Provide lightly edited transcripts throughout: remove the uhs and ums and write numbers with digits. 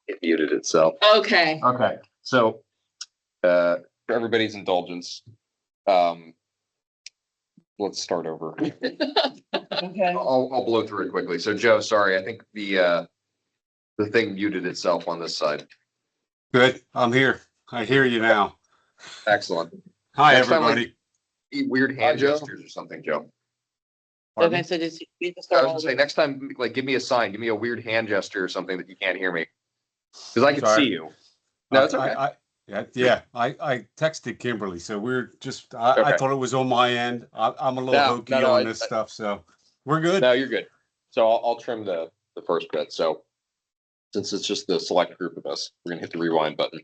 It muted itself. Okay. Okay. So, for everybody's indulgence, let's start over. Okay. I'll blow through it quickly. So, Joe, sorry, I think the thing muted itself on this side. Good. I'm here. I hear you now. Excellent. Hi, Next time, everybody. Weird hand Hi, Joe. gestures or something, Joe. Okay, so just you just I start was gonna say, next time, like, give me a sign, give me a weird hand gesture or something that you can't hear me. Because I can Sorry. see you. No, it's okay. I texted Kimberly, so we're just. I Okay. thought it was on my end. I'm a little hokey on this stuff, so we're good. No, you're good. So I'll trim the first bit. So since it's just the select group of us, we're gonna hit the rewind button.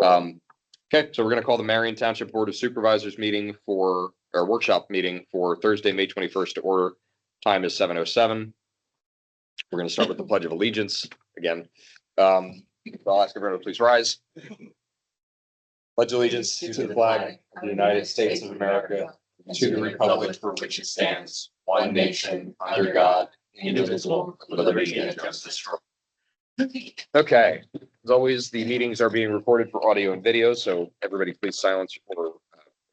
Okay, so we're gonna call the Marion Township Board of Supervisors meeting for our workshop meeting for Thursday, May 21st to order. Time is 7:07. We're gonna start with the Pledge of Allegiance again. I'll ask everyone to please rise. Pledge allegiance to the flag of the United States of America, to the republic for which it stands, one nation, under God, indivisible, with liberty and justice for all. Okay, as always, the meetings are being recorded for audio and video, so everybody please silence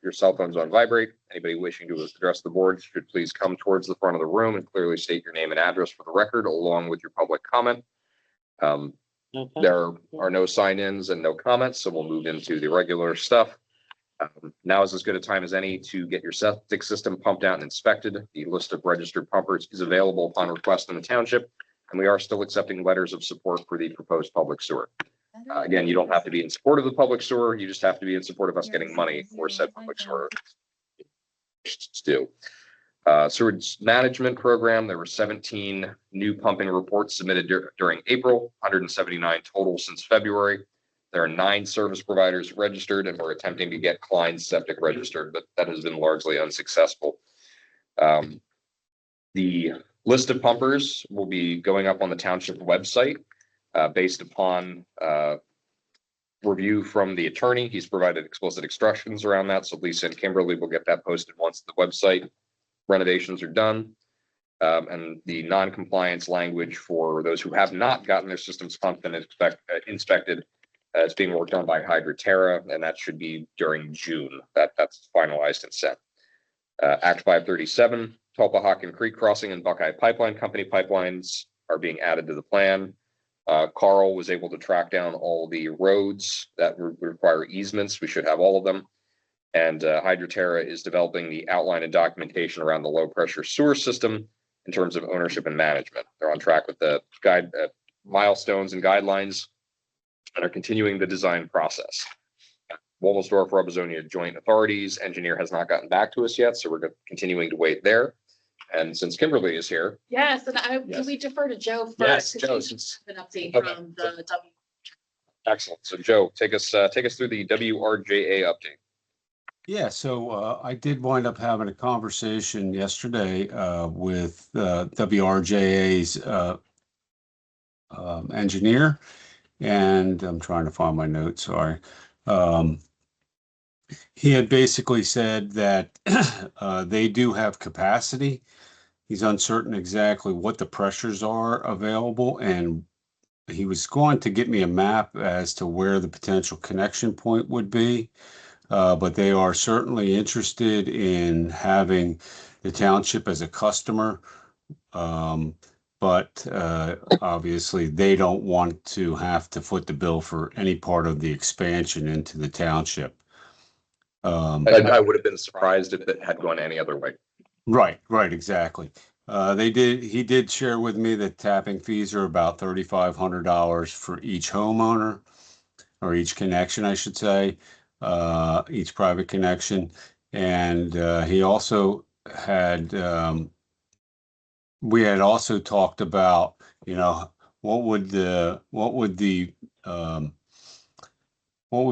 your cell phones on vibrate. Anybody wishing to address the board should please come towards the front of the room and clearly state your name and address for the record, along with your public comment. Okay. There are no sign-ins and no comments, so we'll move into the regular stuff. Now is as good a time as any to get your septic system pumped out and inspected. The list of registered pumpers is available upon request in the township, and we are still accepting letters of support for the proposed public sewer. Again, you don't have to be in support of the public sewer. You just have to be in support of us getting money for said public sewer to do. Sewage management program, there were 17 new pumping reports submitted during April, 179 total since February. There are 9 service providers registered, and we're attempting to get Klein's septic registered, but that has been largely unsuccessful. The list of pumpers will be going up on the township website based upon review from the attorney. He's provided explicit instructions around that, so Lisa and Kimberly will get that posted once the website renovations are done. And the non-compliance language for those who have not gotten their systems pumped and inspected, it's being worked on by Hydroterra, and that should be during June. That's finalized and set. Act 537, Tulpahawken Creek Crossing and Buckeye Pipeline Company pipelines are being added to the plan. Carl was able to track down all the roads that require easements. We should have all of them. And Hydroterra is developing the outline and documentation around the low pressure sewer system in terms of ownership and management. They're on track with the milestones and guidelines and are continuing the design process. Wolfsdorf, Robozonia joint authorities engineer has not gotten back to us yet, so we're continuing to wait there. And since Kimberly is here. Yes, and Yes. can we defer to Joe first? Yes, 'Cause Joe, he's since- An update Okay. from the W. Excellent. So Joe, take us through the WRJA update. Yeah, so I did wind up having a conversation yesterday with WRJA's engineer, and I'm trying to find my notes, sorry. He had basically said that they do have capacity. He's uncertain exactly what the pressures are available, and he was going to get me a map as to where the potential connection point would be. But they are certainly interested in having the township as a customer. But obviously they don't want to have to foot the bill for any part of the expansion into the township. I would have been surprised if it had gone any other way. Right, exactly. He did share with me that tapping fees are about $3,500 for each homeowner, or each connection, I should say, each private connection. And he also had, we had also talked about, what would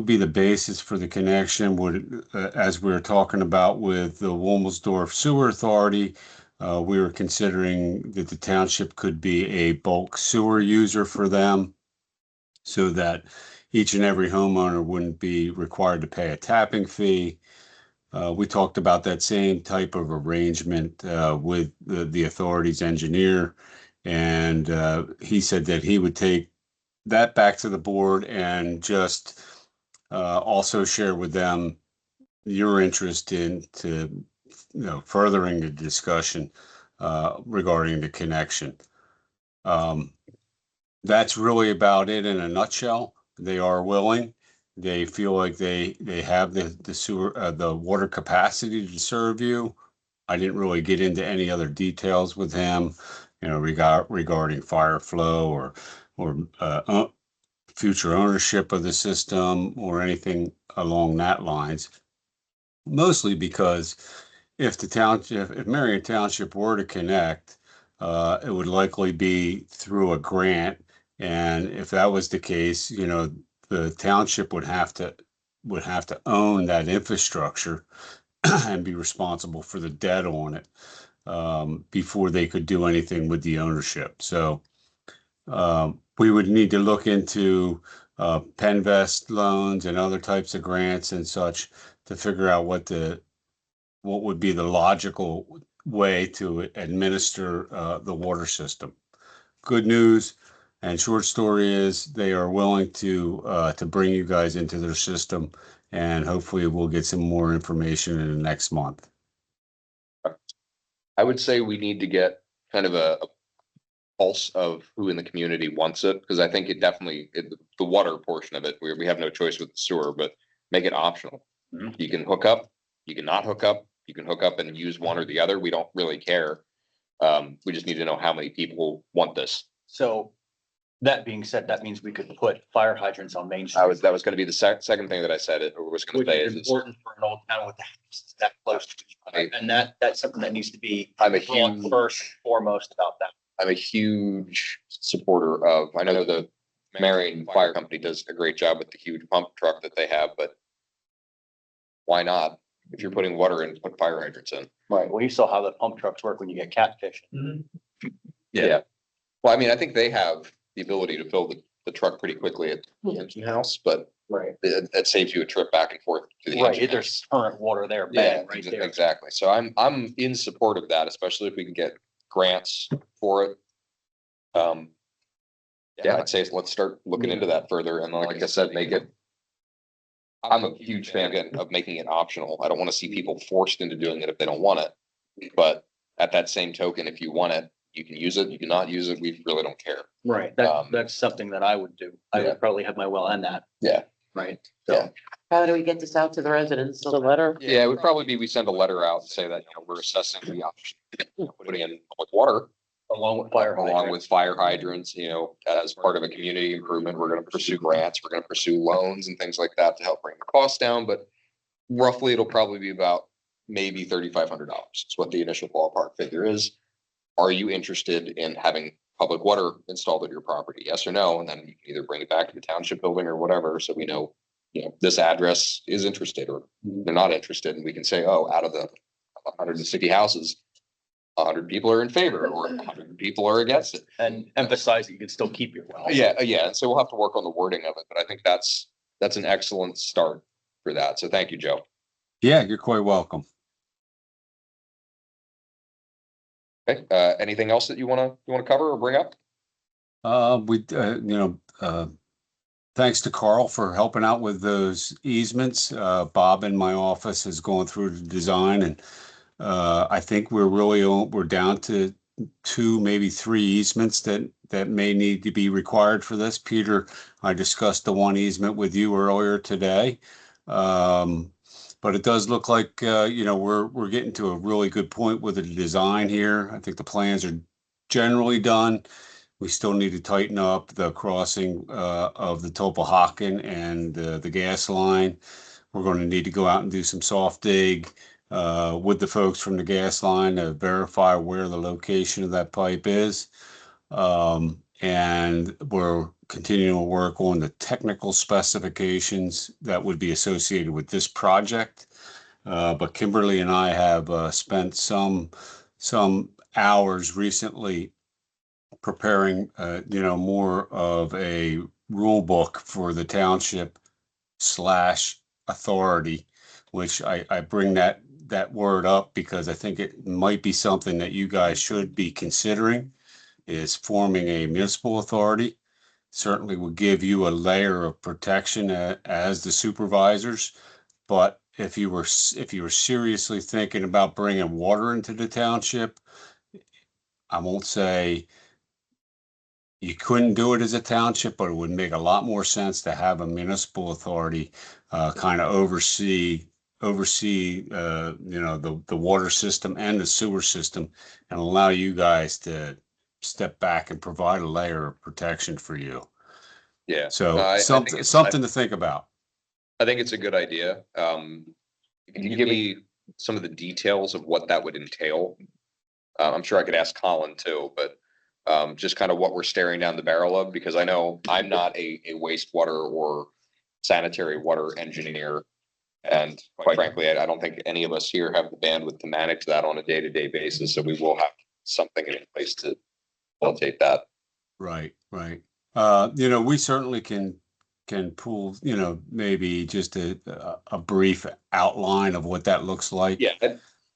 be the basis for the connection? Would, as we were talking about with the Wilmersdorf Sewer Authority, we were considering that the township could be a bulk sewer user for them, so that each and every homeowner wouldn't be required to pay a tapping fee. We talked about that same type of arrangement with the authority's engineer, and he said that he would take that back to the board and just also share with them your interest in furthering the discussion regarding the connection. That's really about it in a nutshell. They are willing. They feel like they have the sewer, the water capacity to serve you. I didn't really get into any other details with him, regarding fire flow or future ownership of the system or anything along that lines. Mostly because if Marion Township were to connect, it would likely be through a grant. And if that was the case, the township would have to own that infrastructure and be responsible for the debt on it before they could do anything with the ownership. So we would need to look into Penvest loans and other types of grants and such to figure out what would be the logical way to administer the water system. Good news and short story is they are willing to bring you guys into their system, and hopefully we'll get some more information in the next month. I would say we need to get kind of a pulse of who in the community wants it, because I think it definitely, the water portion of it, we have no choice with the sewer, but make it optional. Mhm. You can hook up, you can not hook up, you can hook up and use one or the other. We don't really care. We just need to know how many people want this. So that being said, that means we could put fire hydrants on Main Street. That was gonna be the second thing that I said, it was gonna Which say is is, important for an old town with the houses that close to each other. And that's something that needs to be I'm a thought huge- first and foremost about that. I'm a huge supporter of, I know the Marion Fire Company does a great job with the huge pump truck that they have, but why not? If you're putting water in, put fire hydrants in. Right. Well, you saw how the pump trucks work when you get catfish. Yeah. Well, I mean, I think they have the ability to fill the truck pretty quickly at the engine house, but Right. it saves you a trip back and forth to the Right. engine There's house. current water there, Yeah, bang, right there. exactly. So I'm in support of that, especially if we can get grants for it. Yeah, I'd say let's start looking into that further. And like I said, make it. I'm a huge fan again of making it optional. I don't want to see people forced into doing it if they don't want it. But at that same token, if you want it, you can use it. You cannot use it. We really don't care. Right. That's something that I would do. I Yeah. would probably have my well end that. Yeah. Right. Yeah. So, How do we get this out to the residents? The letter? Yeah, it would probably be, we send a letter out and say that, we're assessing the option, putting in public water along with fire. along hydrants. with fire hydrants, as part of a community improvement, we're gonna pursue grants, we're gonna pursue loans and things like that to help bring the cost down, but roughly it'll probably be about maybe $3,500. It's what the initial ballpark figure is. Are you interested in having public water installed at your property? Yes or no? And then you can either bring it back to the township building or whatever, so we know, this address is interested or they're not interested, and we can say, oh, out of the 160 houses, 100 people are in favor or 100 people are against it. And emphasize that you can still keep your well. Yeah. And so we'll have to work on the wording of it, but I think that's an excellent start for that. So thank you, Joe. Yeah, you're quite welcome. Okay, anything else that you wanna cover or bring up? Thanks to Carl for helping out with those easements. Bob in my office is going through the design, and I think we're down to 2, maybe 3 easements that may need to be required for this. Peter, I discussed the one easement with you earlier today. But it does look like, we're getting to a really good point with the design here. I think the plans are generally done. We still need to tighten up the crossing of the Topahocken and the gas line. We're going to need to go out and do some soft dig with the folks from the gas line to verify where the location of that pipe is. And we're continuing to work on the technical specifications that would be associated with this project. But Kimberly and I have spent some hours recently preparing, more of a rule book for the township / authority, which I bring that word up because I think it might be something that you guys should be considering, is forming a municipal authority. Certainly will give you a layer of protection as the supervisors. But if you were seriously thinking about bringing water into the township, I won't say you couldn't do it as a township, but it would make a lot more sense to have a municipal authority kind of oversee the water system and the sewer system, and allow you guys to step back and provide a layer of protection for you. Yeah. So I think something to think about. I think it's a good idea. Can you give me some of the details of what that would entail? I'm sure I could ask Colin too, but just kind of what we're staring down the barrel of, because I know I'm not a wastewater or sanitary water engineer. And quite frankly, I don't think any of us here have the bandwidth to manage that on a day-to-day basis. So we will have something in place to facilitate that. Right. We certainly can pull, maybe just a brief outline of what that looks like. Yeah,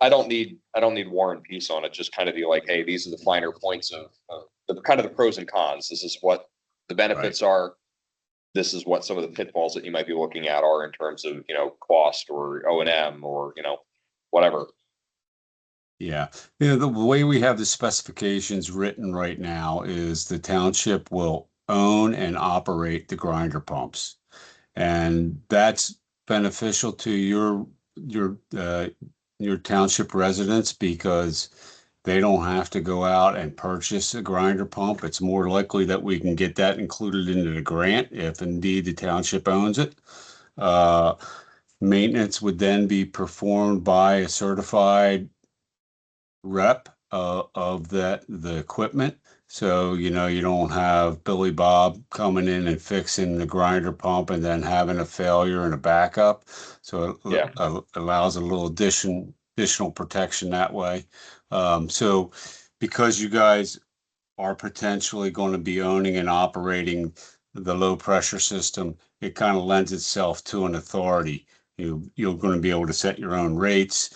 I don't need War and Peace on it. Just kind of be like, hey, these are the finer points of the kind of the pros and cons. This is what the benefits are. This is what some of the pitfalls that you might be looking at are in terms of, cost or O&M or, whatever. Yeah, the way we have the specifications written right now is the township will own and operate the grinder pumps. And that's beneficial to your township residents because they don't have to go out and purchase a grinder pump. It's more likely that we can get that included into the grant if indeed the township owns it. Maintenance would then be performed by a certified rep of the equipment. So, you know, you don't have Billy Bob coming in and fixing the grinder pump and then having a failure and a backup. So Yeah. it allows a little additional protection that way. So because you guys are potentially going to be owning and operating the low pressure system, it kind of lends itself to an authority. You're going to be able to set your own rates,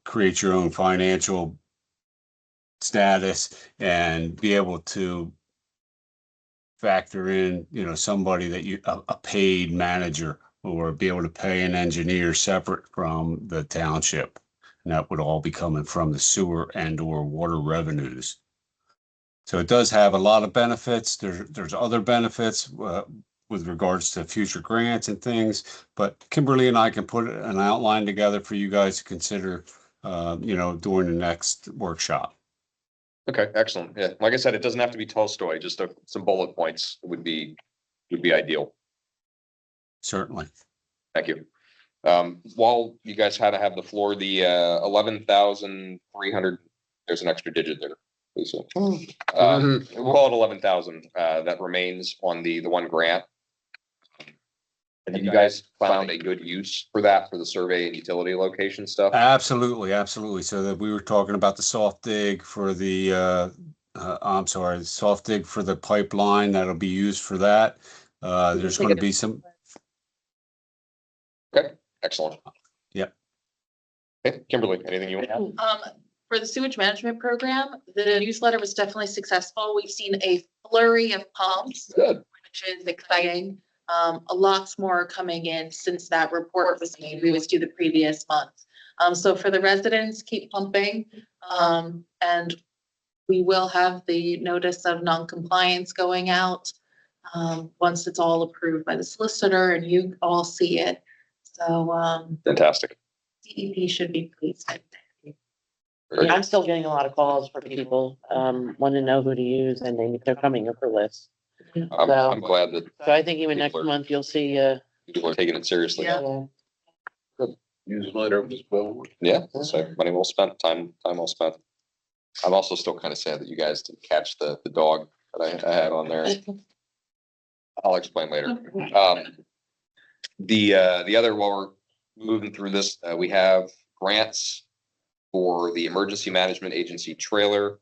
create your own financial status and be able to factor in, somebody that a paid manager or be able to pay an engineer separate from the township. And that would all be coming from the sewer and or water revenues. So it does have a lot of benefits. There's other benefits with regards to future grants and things, but Kimberly and I can put an outline together for you guys to consider, during the next workshop. Okay, excellent. Yeah, like I said, it doesn't have to be Tolstoy, just some bullet points would be ideal. Certainly. Thank you. While you guys had to have the floor, the 11,300, there's an extra digit there, Lisa. We'll call it 11,000, that remains on the one grant. Have you guys found a good use for that, for the survey and utility location stuff? Absolutely, absolutely. So that we were talking about the soft dig for the, soft dig for the pipeline that'll be used for that. There's going to be some. Okay, excellent. Yep. Okay, Kimberly, anything you want? For the sewage management program, the newsletter was definitely successful. We've seen a flurry of pumps, Good. which is exciting. A lots more coming in since that report was made. We was due the previous month. So for the residents, keep pumping. And we will have the notice of non-compliance going out once it's all approved by the solicitor and you all see it. So Fantastic. DEP should be pleased. Very I'm still getting a lot of calls from people, want to know who to use and they're coming up for lists. I'm glad that So I think even next month you'll see, people are taking it seriously. Yeah. Newsletter was well. Yeah, so money well spent, time well spent. I'm also still kind of sad that you guys didn't catch the dog that I had on there. I'll explain later. The other, while we're moving through this, we have grants for the Emergency Management Agency trailer.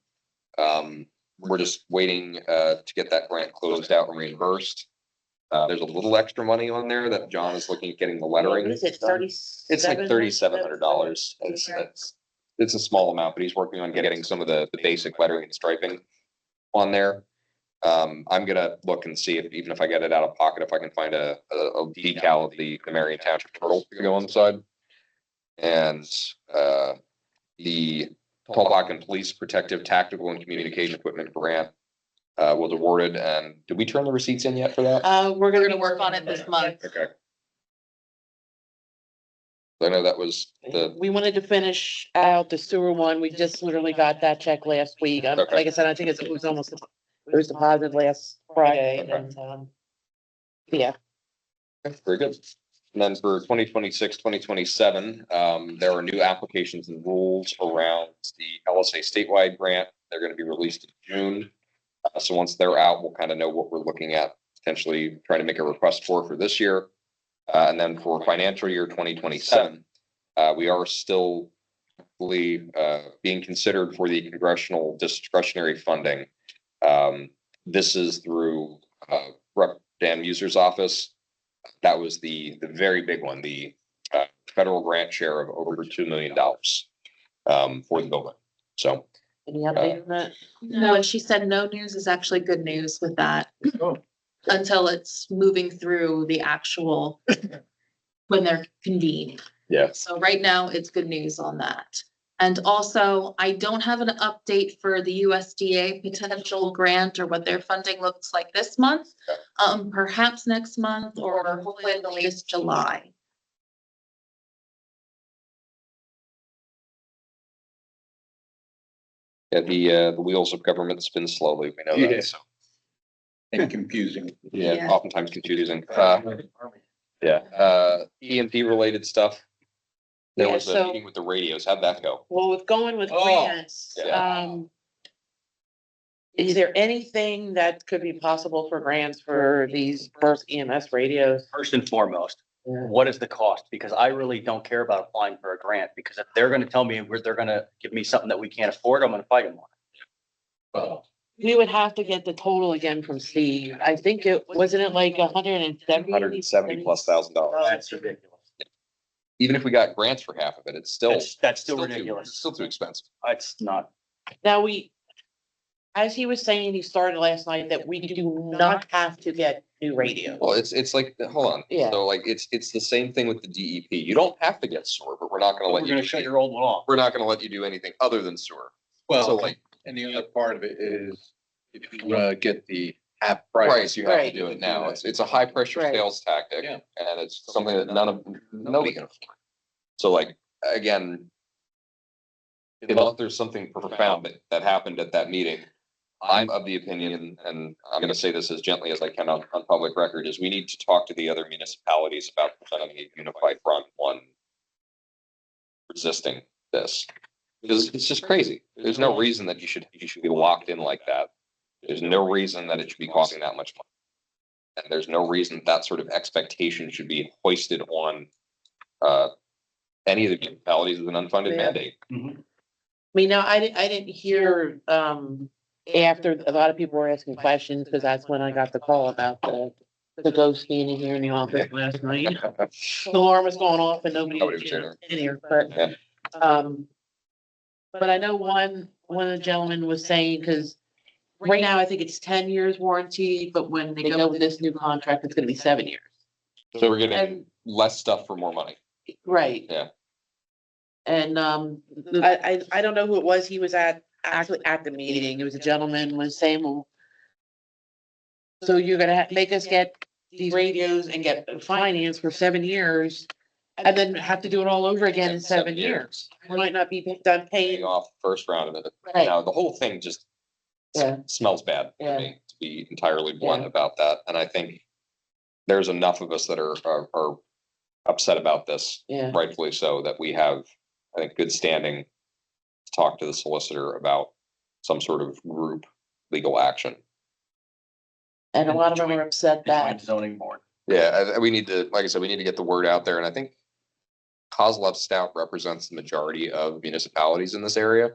We're just waiting to get that grant closed out and reimbursed. There's a little extra money on there that John is looking at getting the lettering. what is it, 30? It's like $3,700. It's a small amount, but he's working on getting some of the basic lettering and striping on there. I'm gonna look and see if, even if I get it out of pocket, if I can find a decal of the Marion Township turtle to go on the side. And the Tulloch Police Protective Tactical and Communication Equipment Grant was awarded. And did we turn the receipts in yet for that? We're gonna work on it this month. Okay. I know that was We wanted to finish out the sewer one. We just literally got that check last week. Okay. Like I said, I think it was deposited last Friday and, yeah. very good. And then for 2026, 2027, there are new applications and rules around the LSA statewide grant. They're going to be released in June. So once they're out, we'll kind of know what we're looking at, potentially trying to make a request for this year. And then for financial year 2027, we are still being considered for the congressional discretionary funding. This is through Rep. Dan Muser's office. That was the very big one, the federal grant share of over $2 million for the building. So Any update on that? No, and she said no news is actually good news with that. Until it's moving through the actual, when they're convened. Yeah. So right now, it's good news on that. And also, I don't have an update for the USDA potential grant or what their funding looks like this month. Perhaps next month or hopefully at the latest July. Yeah, the wheels of government spin slowly, we know Yeah. that, so, And confusing. yeah, Yeah. oftentimes confusing. EMP related stuff. There Yeah, was a so- meeting with the radios, how'd that go? Well, with going with Oh, grants, yeah. is there anything that could be possible for grants for these first EMS radios? First and foremost, what is the cost? Because I really don't care about applying for a grant, because if they're gonna tell me they're gonna give me something that we can't afford, I'm gonna fight them on it. Well, We would have to get the total again from Steve. I think wasn't it like $170,000+. That's ridiculous. Even if we got grants for half of it, it's still. That's still too- ridiculous. Still too expensive. It's not. Now as he was saying, he started last night that we do not have to get new radios. Well, it's like, hold on. Yeah. So like, it's the same thing with the DEP. You don't have to get sewer, but we're not gonna We're let gonna you, shut your old one off. we're not gonna let you do anything other than sewer. So well, like, and the other part of it is if you get the half price, price. you have to Right. do it now. It's a high pressure Right. sales tactic. Yeah. And it's something that nobody can afford. So like, again, unless there's something profound that happened at that meeting, I'm of the opinion, and I'm gonna say this as gently as I can on public record, is we need to talk to the other municipalities about presenting a unified front on resisting this. Because it's just crazy. There's no reason that you should be locked in like that. There's no reason that it should be costing that much money. And there's no reason that sort of expectation should be hoisted on any of the municipalities with an unfunded Yeah. mandate. Mhm. I mean, no, I didn't hear, after a lot of people were asking questions, because that's when I got the call about the ghost being in here in the office last night. The alarm was going off and nobody Nobody was was here. in here, but, Yeah. but I know one of the gentlemen was saying, because right now I think it's 10 years warranty, but when they go with this new contract, it's gonna be 7 years. So we're getting And, less stuff for more money. right. Yeah. And, I don't know who it was, he was actually at the meeting, it was a gentleman was saying, well, so you're gonna make us get these radios and get finance for 7 years, and then have to do it all over again in 7 years. We might not be done Paying paying. off first round of it. Right. Now, the whole thing just Yeah. smells bad to Yeah. me, to be entirely blunt Yeah. about that. And I think there's enough of us that are upset about this, Yeah. rightfully so, that we have, I think, good standing to talk to the solicitor about some sort of group legal action. And a lot of them are upset Joint that, zoning board. Yeah, we need to, like I said, we need to get the word out there, and I think Kozlov Stout represents the majority of municipalities in this area.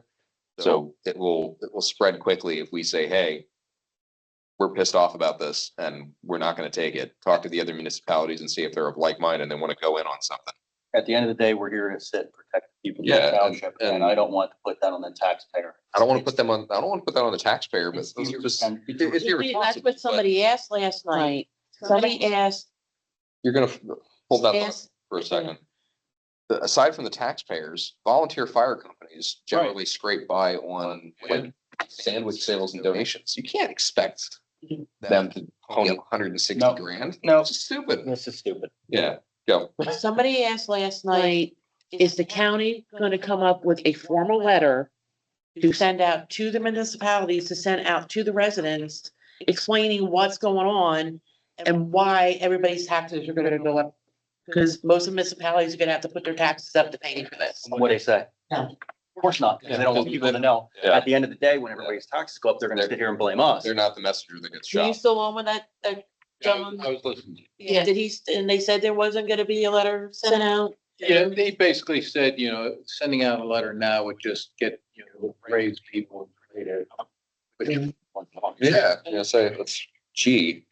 So it will spread quickly if we say, hey, we're pissed off about this and we're not gonna take it. Talk to the other municipalities and see if they're of like mind and they wanna go in on something. At the end of the day, we're here to sit, and protect the people of Yeah, the township, and- and I don't want to put that on the taxpayer. I don't wanna put that on the taxpayer, but It's those are just, and- it's that's irresponsible. what somebody asked last night. Somebody asked, You're gonna hold that thought asked, for a second. Aside from the taxpayers, volunteer fire companies generally scrape by on like sandwich sales and donations. You can't expect them to pony up 160 No. grand. No. It's just stupid. This is stupid. Yeah, go. somebody asked last night, is the county gonna come up with a formal letter to send out to the municipalities, to send out to the residents, explaining what's going on and why everybody's taxes are gonna go up? Because most of the municipalities are gonna have to put their taxes up to pay for this. What they say? No. Of course not, because they don't want people to know. Yeah. At the end of the day, when everybody's taxes go up, they're gonna sit here and blame us. They're not the messenger that gets Are you shot. still on with that, John? I was listening. Yeah, did he, and they said there wasn't gonna be a letter sent out? Yeah, they basically said, sending out a letter now would just get, raise people. Yeah, say that's G.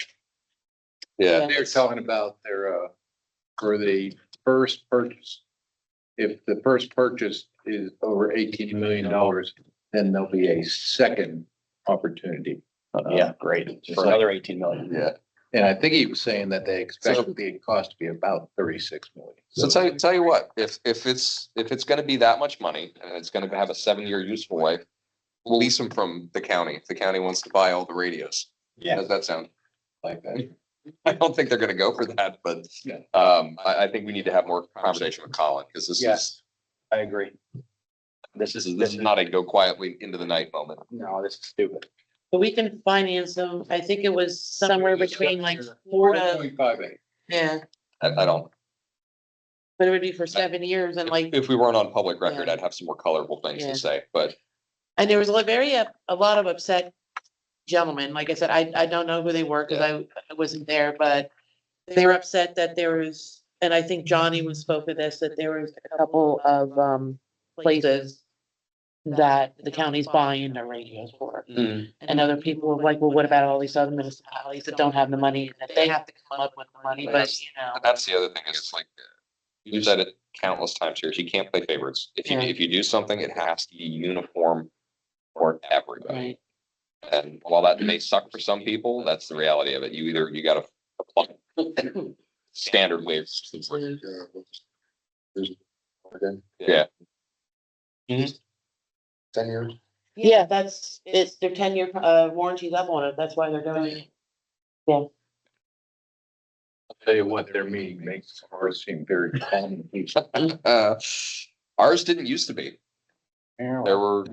Yeah, They're talking about for the first purchase. If the first purchase is over $18 million, then there'll be a second opportunity. Yeah, great, for So- another 18 million. yeah. And I think he was saying that they expect the cost to be about 36 million. So tell you what, if it's gonna be that much money and it's gonna have a 7-year useful life, we'll lease them from the county. If the county wants to buy all the radios. Yeah. Does that sound? Like that. I don't think they're gonna go for that, but Yeah. I think we need to have more conversation with Colin, because this is, Yes, I agree. this is not a go quietly into the night moment. No, this is stupid. But we can finance them. I think it was somewhere between like 4 to, 4.58. yeah, I don't, but it would be for 7 years and like, if we weren't on public record, Yeah. I'd have some more colorful things Yeah. to say, but and there was a lot of upset gentlemen. Like I said, I don't know who they were because I wasn't there, but they were upset that there was, and I think Johnny was spoke of this, that there was a couple of places that the county's buying their radios for. And other people were like, well, what about all these other municipalities that don't have the money, that they have to come up with the money, but you know. that's the other thing is it's like, you've said it countless times here, you can't play favorites. Yeah. If you do something, it has to be uniform for everybody. Right. And while that may suck for some people, that's the reality of it. You gotta apply standard waves. Yeah. 10 years. Yeah, it's their 10-year warranties up on it. That's why they're doing it. I'll tell you what, their meeting makes ours seem very calm. Ours didn't used to be. There were,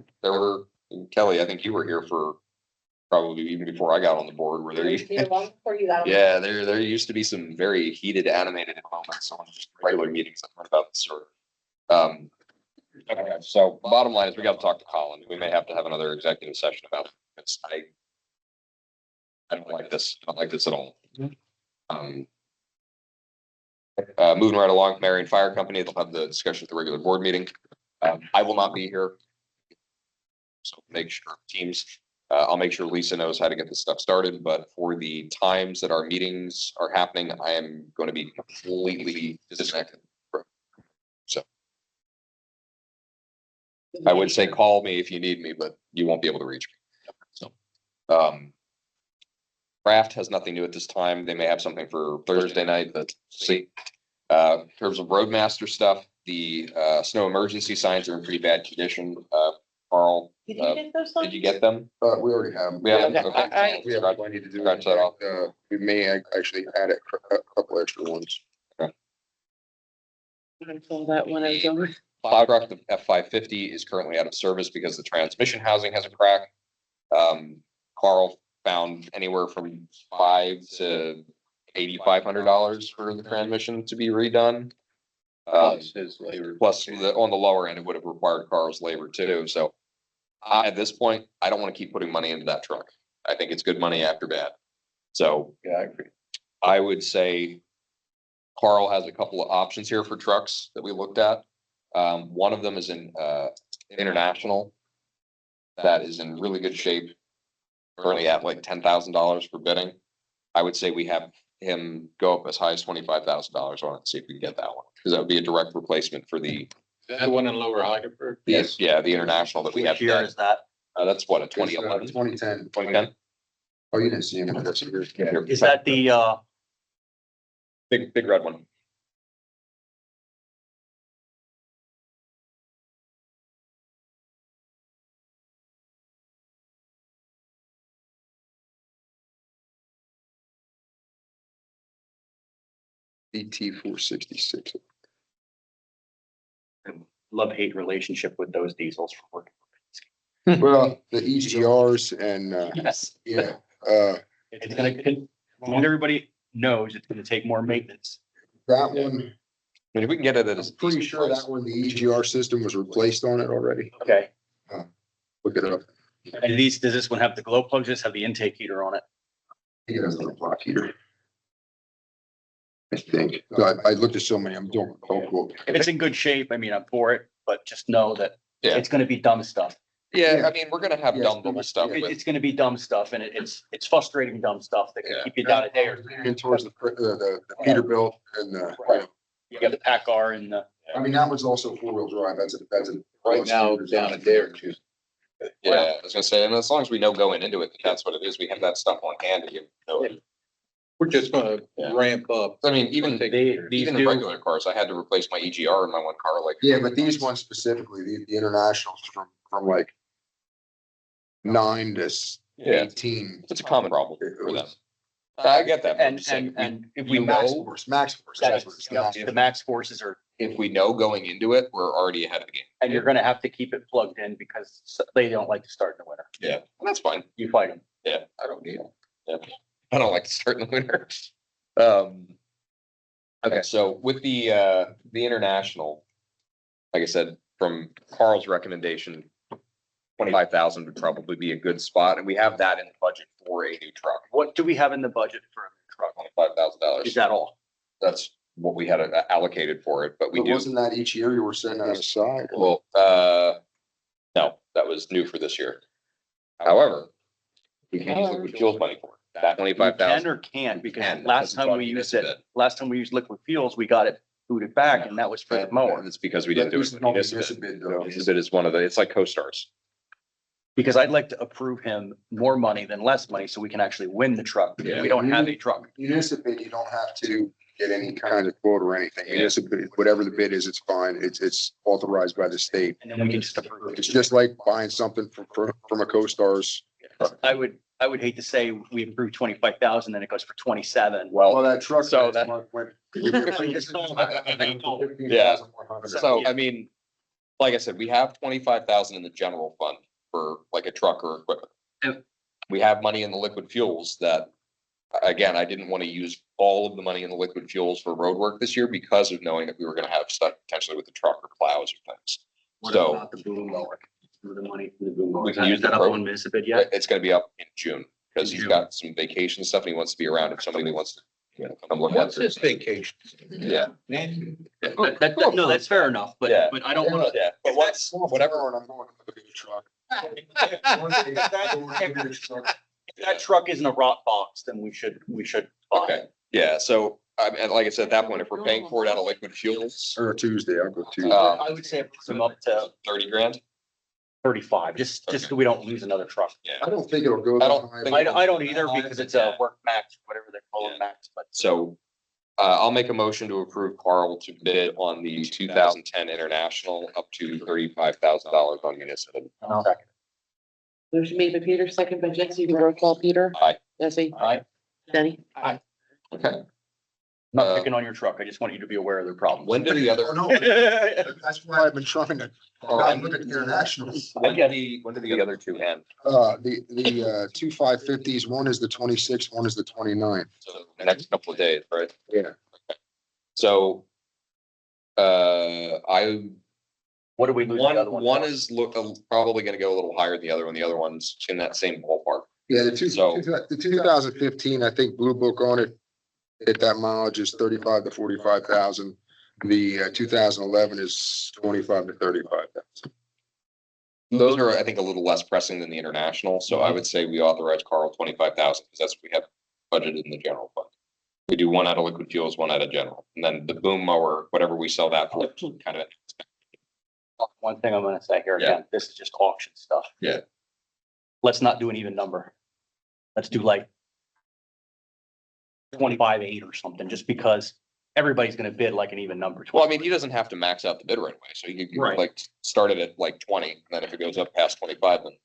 Kelly, I think you were here for probably even before I got on the board, where there, yeah, there used to be some very heated, animated moments on just regular meetings about this sort. Okay, so bottom line is we got to talk to Colin. We may have to have another executive session about this. I don't like this. I don't like this at all. Moving right along, Marion Fire Company, they'll have the discussion at the regular board meeting. I will not be here. So make sure teams, I'll make sure Lisa knows how to get this stuff started, but for the times that our meetings are happening, I am going to be completely disconnected. So I would say call me if you need me, but you won't be able to reach me. So, Craft has nothing new at this time. They may have something for Thursday night, but see. In terms of Roadmaster stuff, the snow emergency signs are in pretty bad condition. Carl, Did you get those? did you get them? We already have. We have, Okay. okay. We have plenty to do. Scratch that off. We may actually add a couple extra ones. I saw that when I was over. Plow truck, the F-550 is currently out of service because the transmission housing has a crack. Carl found anywhere from $500 to $8,500 for the transmission to be redone. Plus his labor. Plus on the lower end, it would have required Carl's labor too. So at this point, I don't want to keep putting money into that truck. I think it's good money after bad. So Yeah, I agree. I would say Carl has a couple of options here for trucks that we looked at. One of them is in International. That is in really good shape. Currently at like $10,000 for bidding. I would say we have him go up as high as $25,000 on it and see if we can get that one. Because that would be a direct replacement for the, Is that the one in Lower Heidelberg? yes, yeah, the International that we have. Which year is that? That's what, a 2011, 2010. 2010? Oh, you didn't see him. That's yours. Yeah. Is that the, Big red one. ET-466. love-hate relationship with those diesels for working? Well, the EGRs and, Yes. yeah, It's gonna, when everybody knows it's gonna take more maintenance. that one, I mean, if we can get it at I'm a pretty decent sure price. that one, the EGR system was replaced on it already. Okay. Look it up. And these, does this one have the glow plugs? Does this have the intake heater on it? I think it has a block heater. I think. So I looked at so many, I'm doing, don't quote. If it's in good shape, I mean, I'm for it, but just know that Yeah. it's gonna be dumb stuff. Yeah, I mean, we're gonna have Yes, dumb little stuff It- with, It's gonna be dumb stuff and it's frustrating dumb stuff that can Yeah. keep you down a day or In towards the Peterbilt and, Right. you got the PACCAR and the. I mean, that was also four-wheel drive. That's a. Right now, down a day or two. yeah, I was gonna say, and as long as we know going into it, that that's what it is, we have that stuff on hand to give. We're just gonna Yeah. ramp up. I mean, even, These even do- regular cars, I had to replace my EGR in my one car, like. Yeah, but these ones specifically, the internationals from like 9 to Yeah. 18. It's a common problem It for them. was- I get that. but I'm And, just saying, and if we we Max know, force, max force. that's, That's what it's yep, max the max forces are, if we know going into it, we're already ahead of the game. and you're gonna have to keep it plugged in because they don't like to start in the winter. Yeah, and that's fine. You fight them. I don't need it. Yeah, I don't like to start in the winter. Okay, Okay. so with the international, like I said, from Carl's recommendation, 25,000 would probably be a good spot, and we have that in the budget for a new truck. What do we have in the budget for a truck? $25,000. Is that all? That's what we had allocated for it, but we But do. wasn't that each year you were setting that aside? Well, no, that was new for this year. However, we can use liquid fuels money for it. That You 25,000. can or can't, because Can, last because time we used it, last time we used liquid fuels, we got it booted back and that was for the mower. It's because we didn't do it. with municipal. bid though. Municipal is one of the, it's like co-stars. Because I'd like to approve him more money than less money so we can actually win the truck. because We don't have a truck. Municipal, you don't have to get any kind of quote or anything. Yeah. Municipal, whatever the bid is, it's fine. It's authorized by the state. And then we can just approve It's it. just like buying something from a co-stars. I would hate to say we approved 25,000, then it goes for 27. Well, that truck. so that- went. Yeah. So, I mean, like I said, we have 25,000 in the general fund for like a truck or equipment. Yep. We have money in the liquid fuels that, again, I didn't want to use all of the money in the liquid fuels for road work this year because of knowing that we were gonna have stuff potentially with the truck or plows or things. What So about the boom mower? The money for the boom mower. We can Is use that the up pro- on municipal bid yet? it's gonna be up in June because he's June. got some vacation stuff and he wants to be around if somebody wants to, come look at What's it. his vacation? Yeah. No, that's fair enough, Yeah. but I don't wanna. Yeah, but what's, Whatever, and I'm going to look at the truck. If that truck isn't a rot box, then we should buy okay, it. yeah, so, and like I said, at that point, if we're paying for it out of liquid fuels, Or Tuesday, I'll go Tuesday. I would say put them up to 30 grand. 35, just so we don't lose another truck. Yeah. I don't think it'll go. I don't that think- high. I don't either because it's a work max, whatever they're calling Yeah. max, but So, I'll make a motion to approve Carl to bid on the 2010 International up to $35,000 on municipal. Motion made by Peter, second by Jesse, you can roll call Peter. Aye. Jesse, I, Jenny. Okay. I'm not Uh, picking on your truck. I just want you to be aware of their problems. When do the Oh, other, no, that's why I've been trying to, look at the internationals. when do the other two end? The 2 550s, one is the 26th, one is the 29th. So the next couple of days, right? Yeah. So, I, What do we lose the other one? one for? is probably gonna go a little higher than the other one. The other one's in that same ballpark. Yeah, So- the 2015, I think Blue Book on it, at that mileage is 35 to 45,000. The 2011 is 25 to 35,000. Those are, I think, a little less pressing than the international, so I would say we authorize Carl 25,000, because that's what we have budgeted in the general fund. We do one out of liquid fuels, one out of general, and then the boom mower, whatever we sell that for, kind of. One thing I'm gonna say here Yeah. again, this is just auction stuff. Yeah. Let's not do an even number. Let's do like 25.8 or something, just because everybody's gonna bid like an even number. Well, I mean, he doesn't have to max out the bid right away, so you can Right. like start it at like 20, and then if it goes up past 25, then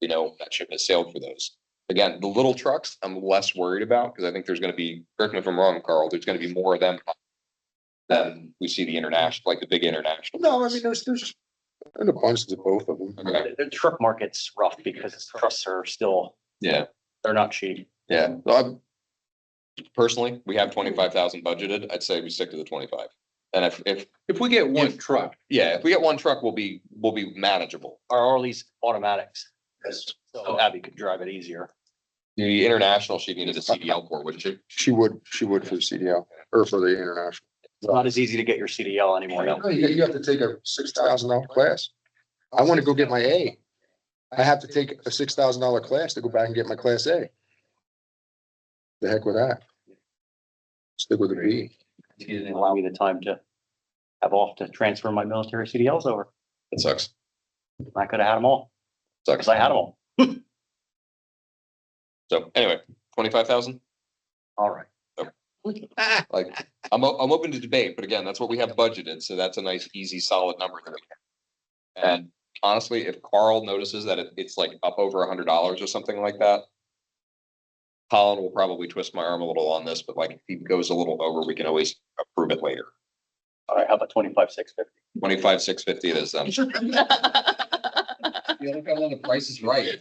we know that ship has sailed for those. Again, the little trucks, I'm less worried about, because I think there's gonna be, correct me if I'm wrong, Carl, there's gonna be more of them than we see the international, like the big international. No, I mean, there's an abundance of both of them. Okay. The truck market's rough because trucks are still, Yeah. they're not cheap. Yeah, personally, we have 25,000 budgeted. I'd say we stick to the 25. And If we get one truck, if we get one truck, we'll be manageable. Are all these automatics? Yes. So Abby could drive it easier. The international, she needed a CDL for, wouldn't she? She would for the CDL or for the international. It's not as easy to get your CDL anymore. No, you have to take a $6,000 class. I want to go get my A. I have to take a $6,000 class to go back and get my class A. The heck with that. Stick with the B. She didn't allow me the time to have off to transfer my military CDLs over. It sucks. I could have had them all, Sucks. because I had them all. So anyway, 25,000. All right. Like, I'm open to debate, but again, that's what we have budgeted, so that's a nice, easy, solid number that we have. And honestly, if Carl notices that it's like up over $100 or something like that, Colin will probably twist my arm a little on this, but like, if he goes a little over, we can always approve it later. All right, how about 25,650? 25,650 it is then. You look at the price is right.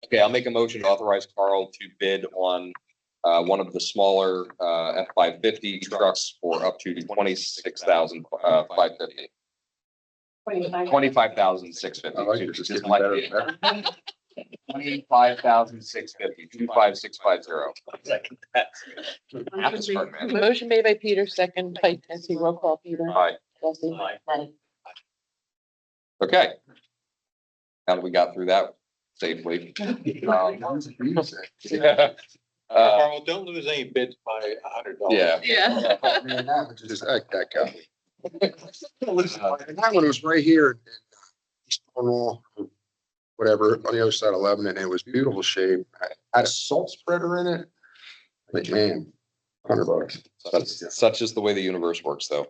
Okay, I'll make a motion to authorize Carl to bid on one of the smaller F-550 trucks for up to 26,550. 25,650. I like it. Just Just getting like better it. and better. 25,650, 25650. Second that. Math is hard, man. Motion made by Peter, second by Tessie, roll call, Peter. All right, Tessie. Aye. okay. Now that we got through that safely. Carl, don't lose any bids by $100. Yeah. Yeah. Man, that was just, that guy. And that one was right here in East Cornwall, whatever, on the other side of Lebanon. It was beautiful shape. Had a salt spreader in it. Like, man, $100. Such is the way the universe works, though.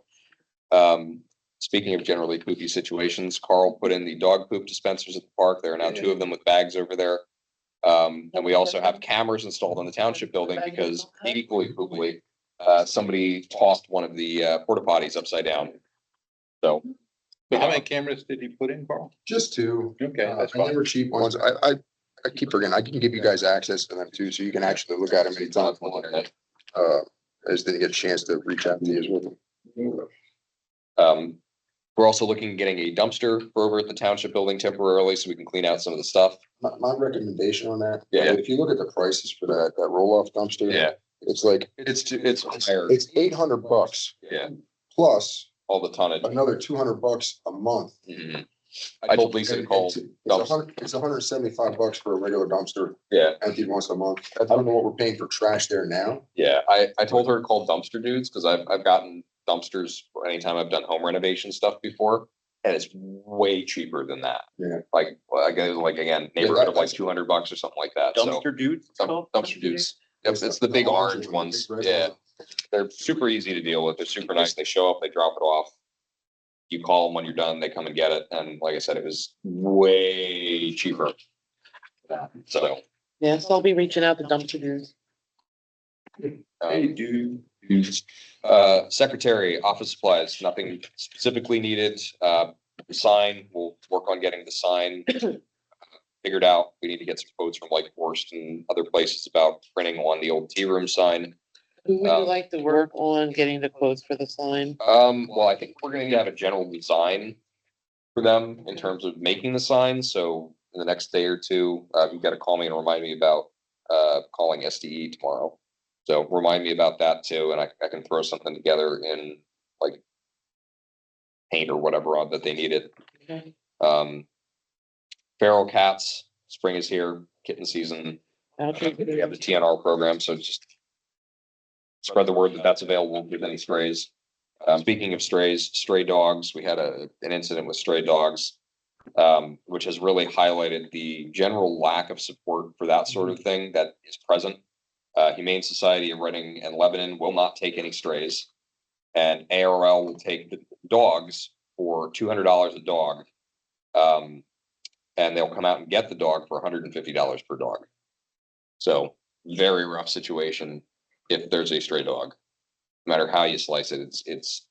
Speaking of generally poopy situations, Carl put in the dog poop dispensers at the park. There are now 2 of them with bags over there. And we also have cameras installed on the township building because equally poopily, somebody tossed one of the porta potties upside down. So. How many cameras did he put in, Carl? Just 2. Okay, that's And they fine. were cheap ones. I keep forgetting, I can give you guys access to them too, so you can actually look at them anytime. I just didn't get a chance to reach out to you with them. We're also looking at getting a dumpster for over at the township building temporarily so we can clean out some of the stuff. My recommendation on that, Yeah. if you look at the prices for that roll-off dumpster. Yeah. It's like, It's higher. it's $800 Yeah, plus all the tonnage. another $200 a month. Mhm. I told Lisa to call. It's $175 for a regular dumpster, Yeah, emptied once a month. I don't know what we're paying for trash there now. yeah. I told her to call dumpster dudes because I've gotten dumpsters for anytime I've done home renovation stuff before. And it's way cheaper than that. Yeah. Like, I guess, like, again, neighborhood of like $200 or something like that. So Dumpster dudes? it's called? dumpster dudes. Yep, it's the big orange ones. Yeah. They're super easy to deal with. They're super nice. They show up, they drop it off. You call them when you're done, they come and get it. And like I said, it was way cheaper. So. Yeah, so I'll be reaching out to dumpster dudes. Dude. Secretary, office supplies, nothing specifically needed. Sign, we'll work on getting the sign figured out. We need to get some quotes from like Worst and other places about printing on the old tea room sign. Who would you like to work on getting the quotes for the sign? Well, I think we're gonna need to have a general design for them in terms of making the sign. So in the next day or two, you've got to call me and remind me about calling SDE tomorrow. So remind me about that too, and I can throw something together in like paint or whatever on that they needed. Okay. Feral cats, spring is here, kitten season. I'll We take have the it. TNR program, so just spread the word that that's available with any strays. Speaking of strays, stray dogs, we had an incident with stray dogs, which has really highlighted the general lack of support for that sort of thing that is present. Humane Society of Reading and Lebanon will not take any strays. And ARL will take the dogs for $200 a dog. And they'll come out and get the dog for $150 per dog. So very rough situation if there's a stray dog. No matter how you slice it, it's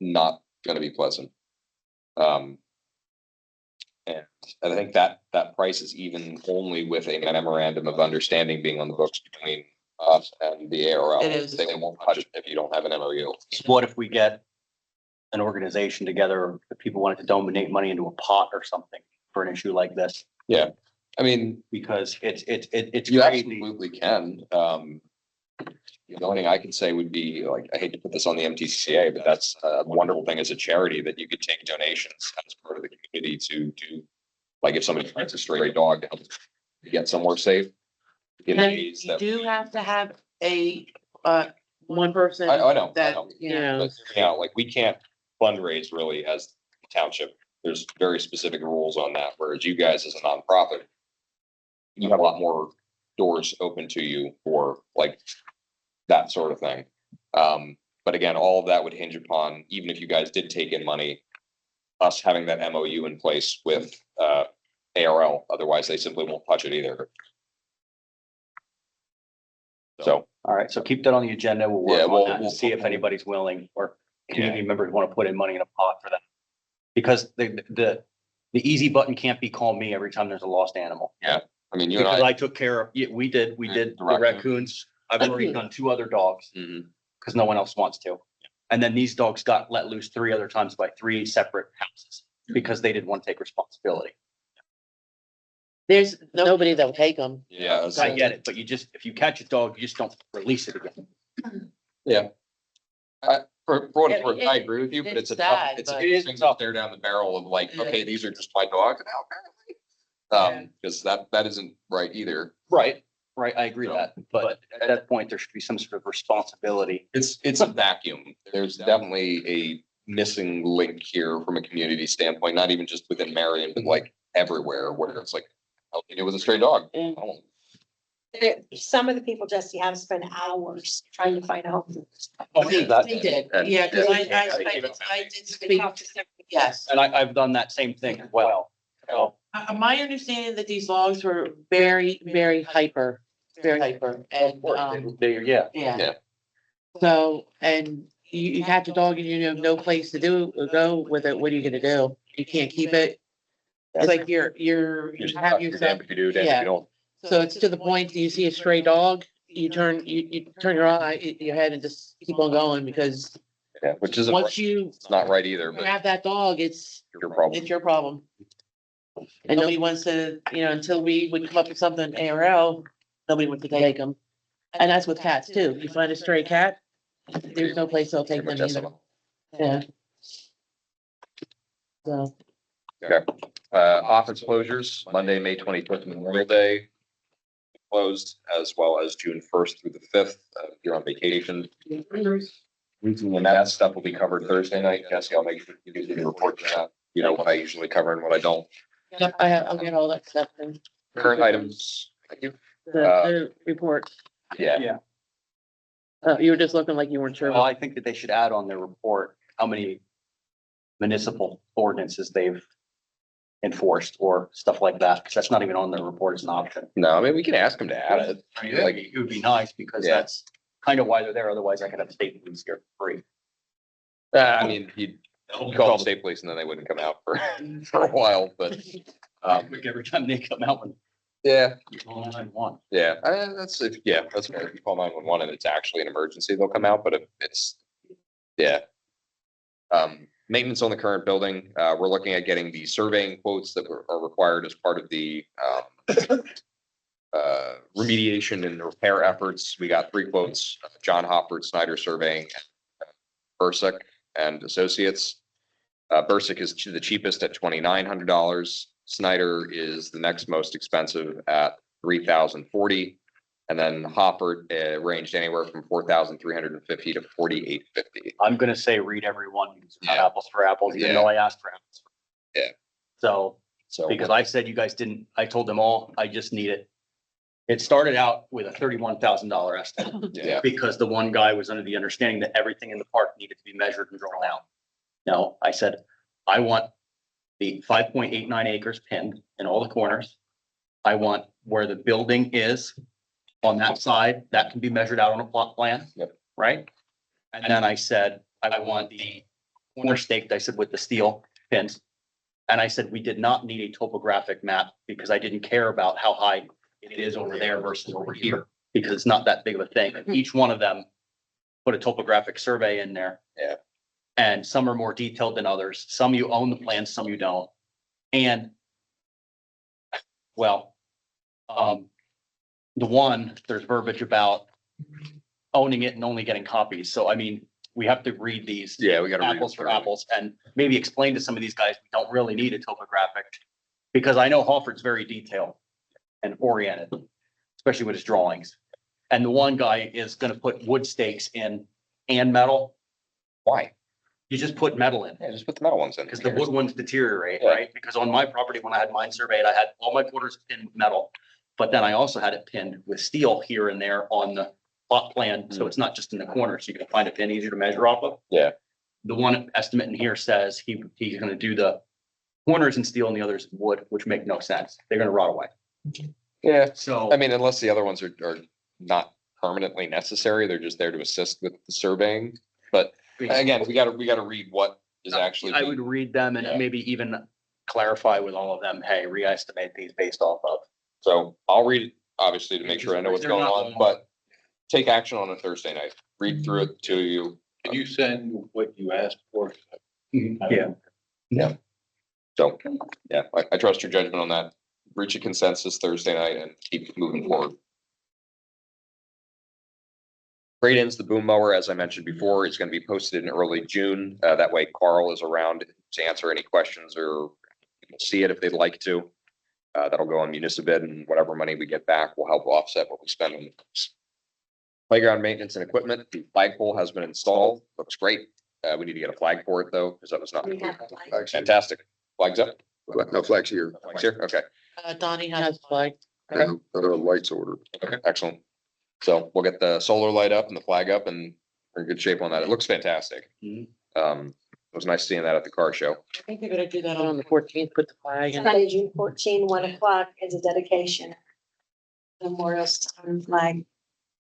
not gonna be pleasant. And I think that price is even only with a memorandum of understanding being on the books between us and the ARL. It is. They won't touch it if you don't have an MOU. So what if we get an organization together, if people wanted to donate money into a pot or something for an issue like this? I mean, Because it's you crazy. absolutely can. The only thing I could say would be, like, I hate to put this on the MTCA, but that's a wonderful thing as a charity that you could take donations as part of the community to do. Like if somebody finds a stray dog to help get somewhere safe. In And ways you that, do have to have a, one person I know, I that, know. you know, But, you know, like we can't fundraise really as a township. There's very specific rules on that, whereas you guys as a nonprofit, you have a lot more doors open to you for like that sort of thing. But again, all of that would hinge upon, even if you guys did take in money, us having that MOU in place with ARL, otherwise they simply won't touch it either. So, All right, so keep that on the agenda. We'll Yeah, work we'll- on that we'll- and see if anybody's willing or Yeah. community members want to put in money in a pot for that. Because the easy button can't be call me every time there's a lost animal. I mean, you and Because I. I took care of, yeah, we did The the raccoons. I've already done 2 other dogs Mhm. because no one else wants to. And then these dogs got let loose 3 other times by 3 separate houses because they didn't want to take responsibility. There's nobody that will take them. Yeah. So I get it, but you just, if you catch a dog, you just don't release it again. For what it's It- worth, I agree with you, but it's it's a tough, sad, it's a but- thing out there down the barrel of like, Yeah. okay, these are just my dogs now, apparently. Because that isn't right either. Right, right, I agree So- that, but at that point, there should be some sort of responsibility. It's a vacuum. There's definitely a missing link here from a community standpoint, not even just within Marion, but like everywhere where it's like, oh, it was a stray dog. Yeah. Oh, Some of the people, Jesse, have spent hours trying to find a home. Oh, is that? They did, yeah, because I did speak, yes. And I've done that same thing as well. So, My understanding that these dogs were very, very hyper, and, yeah. yeah. Yeah. So, and you catch a dog and you have no place to go with it, what are you gonna do? You can't keep it. It's like you have You're yourself, damned if you do, damned if yeah. you don't. so it's to the point, you see a stray dog, you turn your head and just keep on going, because Yeah, which isn't, once you it's not right either, but grab that dog, it's your problem. your problem. And nobody wants to, until we would come up with something ARL, nobody wants to take them. And that's with cats too. You find a stray cat, there's no place they'll take Pretty them much either. SML. Yeah. So, Office closures, Monday, May 25th, Memorial Day. Closed, as well as June 1st through the 5th, if you're on vacation. And that stuff will be covered Thursday night. Jesse, I'll make sure you give me a report to that. You know what I usually cover and what I don't. yep, I'll get all that stuff in Current items, thank you. the report. Yeah, You were just looking like you weren't sure. Well, I think that they should add on their report how many municipal ordinances they've enforced or stuff like that, because that's not even on their report as an option. no, I mean, we can ask them to add it. I mean, like, it would be nice because Yeah. that's kind of why they're there. Otherwise, I could have state police here for free. I mean, you'd call the state police and then they wouldn't come out for, for a while, but, Like every time they come out with yeah, all 911. yeah, that's fair. If you call 911 and it's actually an emergency, they'll come out, but if it's, yeah. Maintenance on the current building, we're looking at getting the surveying quotes that are required as part of the, remediation and repair efforts. We got 3 quotes, John Hofford, Snyder Surveying, Bursick and Associates. Bursick is the cheapest at $2,900. Snyder is the next most expensive at $3,040. And then Hofford ranged anywhere from $4,350 to $4,850. I'm gonna say read every one, because it's not Yeah. apples for apples, even Yeah. though I asked for apples. Yeah. So, So because I said you guys didn't, I told them all, I just need it. It started out with a $31,000 estimate. yeah, Because the one guy was under the understanding that everything in the park needed to be measured and drawn out. No, I said, I want the 5.89 acres pinned in all the corners. I want where the building is on that side, that can be measured out on a plot plan. Yep. Right? And then I said, I want the corner staked, I said, with the steel pins. And I said, we did not need a topographic map because I didn't care about how high it is over there versus over here, because it's not that big of a thing. Each one of them put a topographic survey in there. Yeah. And some are more detailed than others. Some you own the plans, some you don't. And well, the one, there's verbiage about owning it and only getting copies. So I mean, we have to read these yeah, we gotta read apples it for through. apples and maybe explain to some of these guys, we don't really need a topographic. Because I know Halford's very detailed and oriented, especially with his drawings. And the one guy is gonna put wood stakes in and metal. Why? You just put metal in. Yeah, just put the metal ones in. Because the wood ones deteriorate, Yeah. right? Because on my property, when I had mine surveyed, I had all my quarters pinned with metal. But then I also had it pinned with steel here and there on plot plan, so it's not just in the corner, so you can find a pin easier to measure off of. Yeah. The one estimate in here says he's gonna do the corners in steel and the others in wood, which make no sense. They're gonna rot away. Yeah, So. I mean, unless the other ones are not permanently necessary, they're just there to assist with the surveying. But again, we gotta read what is actually. I would read them and Yeah. maybe even clarify with all of them, hey, re-estimate these based off of. So I'll read it, obviously, to make sure I know what's They're going not on, long. but take action on a Thursday night. Read through it to you. Can you send what you asked for? Yeah. So, yeah, I trust your judgment on that. Reach a consensus Thursday night and keep moving forward. Trade-ins, the boom mower, as I mentioned before, is going to be posted in early June. That way Carl is around to answer any questions or see it if they'd like to. That'll go on Municipal and whatever money we get back will help offset what we spend on this. Playground maintenance and equipment, the flagpole has been installed, looks great. We need to get a flag for it though, because that was not We have a flag. Flags here. fantastic. Flags up? No flags here. Flags here, okay. Donnie has flag. And lights ordered. Okay, excellent. So we'll get the solar light up and the flag up and we're in good shape on that. It looks fantastic. Mhm. It was nice seeing that at the car show. I think they're gonna do that on the 14th, put the flag in. Sunday, June 14, 1 o'clock is a dedication. Memorial Sun flag.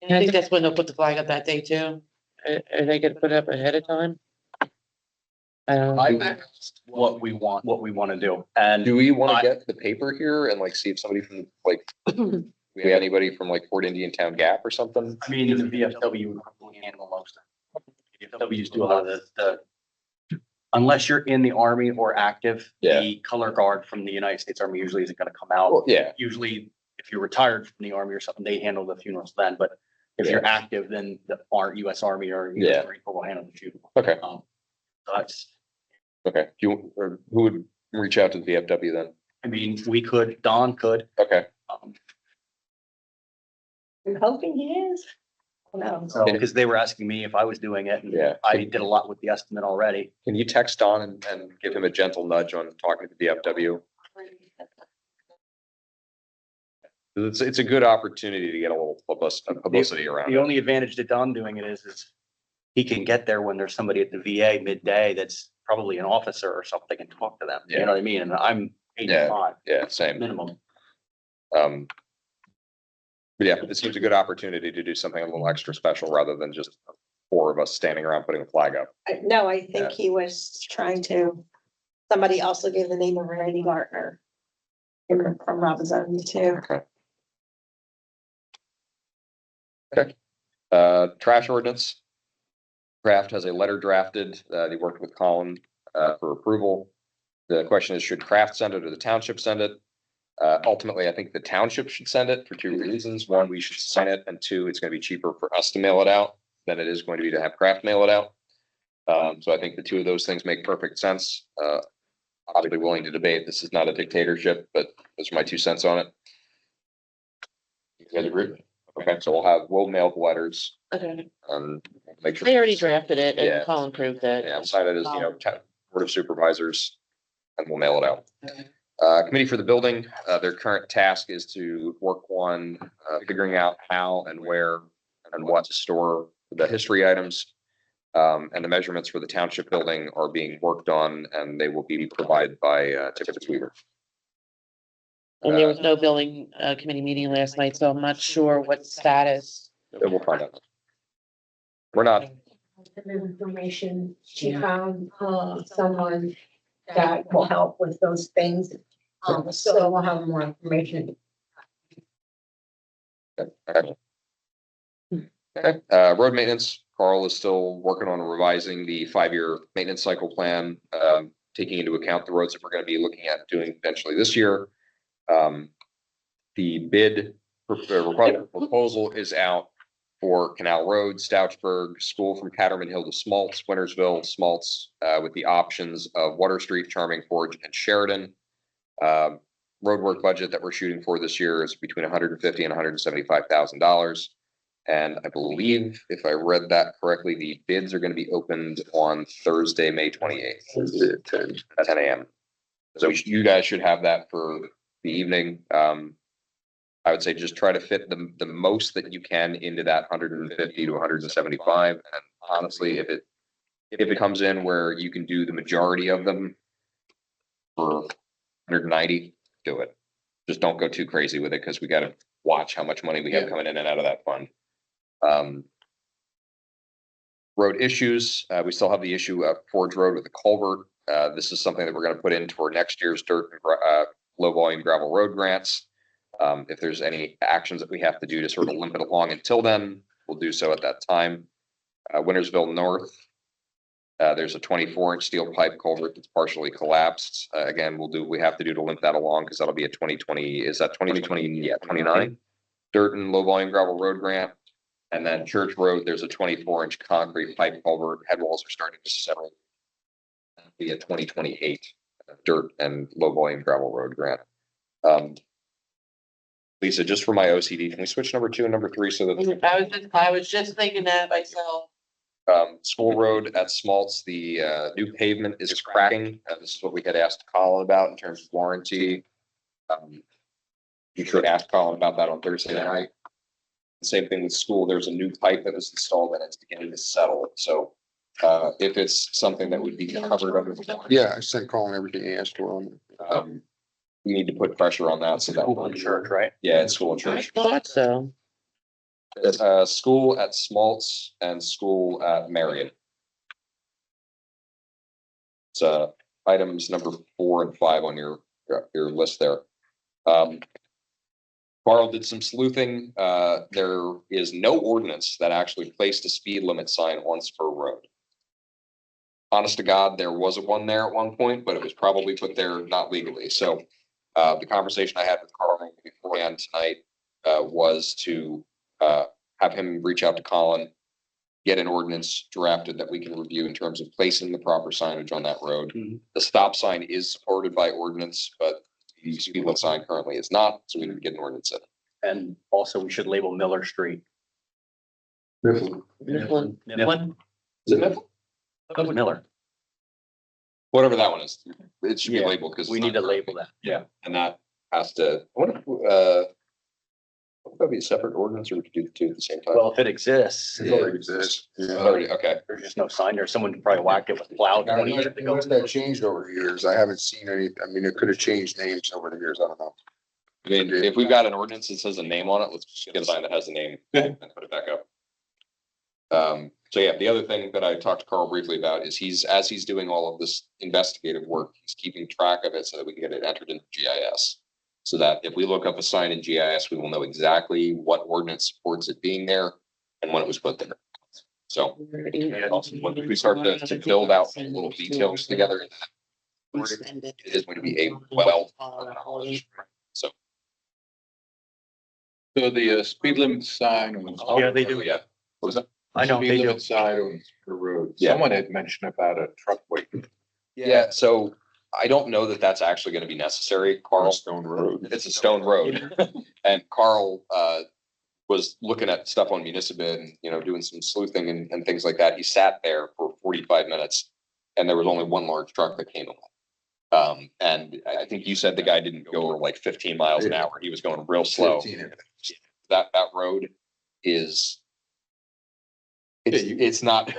And I think that's when they'll put the flag up that day too. Are they gonna put it up ahead of time? I've asked what we want to do. And Do we want I- to get the paper here and like see if somebody from like, we have anybody from like Fort Indian Town Gap or something? I mean, the VFW would probably handle most of it. VFWs do a lot of unless you're in the Army or active, Yeah. the color guard from the United States Army usually isn't gonna come out. Well, yeah, Usually, if you're retired from the Army or something, they handle the funerals then, but if you're active, then our US Army or Yeah. US Marine Corps will handle the funeral. okay, So that's, okay. Or who would reach out to the VFW then? I mean, we could, Don could, Okay, I'm hoping he is. No. so, because they were asking me if I was doing it. and Yeah. I did a lot with the estimate already. can you text Don and give him a gentle nudge on talking to the VFW? It's a good opportunity to get a little publicity around The it. only advantage to Don doing it is he can get there when there's somebody at the VA midday that's probably an officer or something and talk to them. You Yeah. know what I mean? And I'm 85 Yeah, same. minimum. But yeah, it seems a good opportunity to do something a little extra special rather than just four of us standing around putting a flag up. No, I Yeah. think he was trying to, somebody also gave the name of Randy Gartner. From Robinson too. Trash ordinance. Kraft has a letter drafted. They worked with Colin for approval. The question is, should Kraft send it or the township send it? Ultimately, I think the township should send it for two reasons. One, we should sign it, and two, it's gonna be cheaper for us to mail it out than it is going to be to have Kraft mail it out. So I think the two of those things make perfect sense. Obviously willing to debate. This is not a dictatorship, but those are my 2 cents on it. You guys agree? Okay, so we'll mail the letters Okay. and make sure. They already drafted it Yeah. and Colin proved it. Yeah, sign it as, Board of Supervisors, and we'll mail it out. Committee for the building, their current task is to work on, figuring out how and where and what to store the history items. And the measurements for the township building are being worked on and they will be provided by, Tiffany Weaver. And there was no building committee meeting last night, so I'm not sure what status. We'll find out. We're not, Information, she found, someone that will help with those things. So we'll have more information. okay. Road maintenance, Carl is still working on revising the 5-year maintenance cycle plan, taking into account the roads that we're gonna be looking at doing eventually this year. The bid proposal is out for Canal Road, Stouchburg, School from Catterman Hill to Smaltz, Wintersville, Smaltz, with the options of Water Street, Charming Forge, and Sheridan. Roadwork budget that we're shooting for this year is between $150,000 and $175,000. And I believe, if I read that correctly, the bids are gonna be opened on Thursday, May 28th at 10 a.m. So you guys should have that for the evening. I would say just try to fit the most that you can into that 150 to 175. And honestly, if it comes in where you can do the majority of them for 190, do it. Just don't go too crazy with it, because we got to watch how much money we have coming in and out of that fund. Road issues, we still have the issue of Forge Road with the culvert. This is something that we're going to put in for next year's dirt and low volume gravel road grants. If there's any actions that we have to do to sort of limp it along until then, we'll do so at that time. Wintersville North, there's a 24-inch steel pipe culvert that's partially collapsed. Again, we have to do to limp that along, because that'll be a 2020, is that 2020? Yeah, 29. Dirt and low volume gravel road grant. And then Church Road, there's a 24-inch concrete pipe culvert. Head walls are starting to settle. That'll be a 2028 dirt and low volume gravel road grant. Lisa, just for my OCD, can we switch number 2 and number 3 so that I was just thinking that myself. School Road at Smaltz, the new pavement is cracking. This is what we had asked Colin about in terms of warranty. You should ask Colin about that on Thursday night. Same thing with school. There's a new pipe that was installed and it's beginning to settle. So if it's something that would be covered under the warranty, Yeah, I sent Colin everything he asked for on it. we need to put pressure on that. So that School and church, right? yeah, it's school and I church. thought so. School at Smaltz and school at Marion. It's items number 4 and 5 on your list there. Carl did some sleuthing. There is no ordinance that actually placed a speed limit sign on Spur Road. Honest to God, there was one there at one point, but it was probably put there not legally. So the conversation I had with Carl beforehand tonight was to have him reach out to Colin, get an ordinance drafted that we can review in terms of placing the proper signage on that road. The stop sign is supported by ordinance, but the speed limit sign currently is not, so we need to get an ordinance in. And also we should label Miller Street. Mifflin. Mifflin? Is it Mifflin? Miller. Whatever that one is, it should be Yeah, labeled because We need to label that. Yeah, and that has to, would that be a separate ordinance, or we could do the 2 at the same time? Well, if it exists, It already exists. Already, okay. there's just no sign there. Someone probably whacked it with plow 20 years ago. Unless that changed over the years, I haven't seen any, I mean, it could have changed names over the years, I don't know. I mean, if we've got an ordinance that says a name on it, let's just get a sign that has a name and put it back up. So yeah, the other thing that I talked to Carl briefly about is as he's doing all of this investigative work, he's keeping track of it so that we can get it entered into GIS. So that if we look up a sign in GIS, we will know exactly what ordinance supports it being there and when it was put there. So when we start to build out little details together, it is going to be a so. So the speed limit sign on. Yeah, they do. Yeah. What was that? I know Speed they do. limit sign on the road. Yeah. Someone had mentioned about a truck weight. Yeah, so I don't know that that's actually going to be necessary, Carl. Stone Road. It's a stone road. And Carl was looking at stuff on Municipal and, doing some sleuthing and things like that. He sat there for 45 minutes and there was only one large truck that came along. And I think you said the guy didn't go over like 15 miles an hour. He was going real slow. 15. That road is, it's not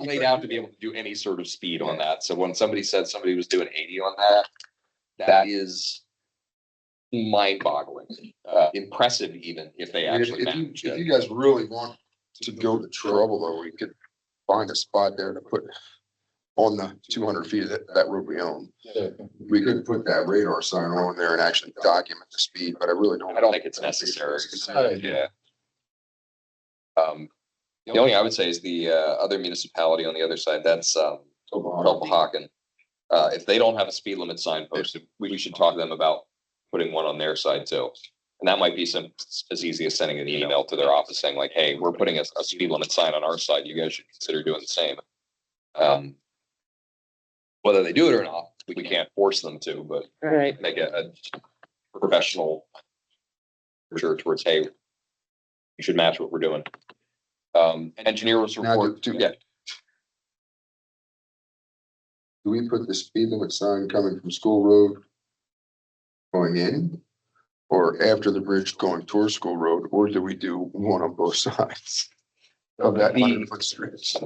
laid out to be able to do any sort of speed on that. So when somebody said somebody was doing 80 on that is mind-boggling, impressive even if they I mean, actually if managed you it. guys really want to go to trouble, though, we could find a spot there to put on the 200 feet of that road we own. We could put that radar sign on there and actually document the speed, but I really don't. I don't think it's necessary. Yeah. The only thing I would say is the other municipality on the other side, that's Tulpehocken. If they don't have a speed limit sign posted, we should talk to them about putting one on their side too. And that might be as easy as sending an email to their office saying like, hey, we're putting a speed limit sign on our side. You guys should consider doing the same. Whether they do it or not, we can't force them to, but Right. make a professional sure towards, hey, you should match what we're doing. Engineers Now, report, yeah, Do we put the speed limit sign coming from School Road going in? Or after the bridge going towards School Road, or do we do one on both sides? Of that 100-foot stretch?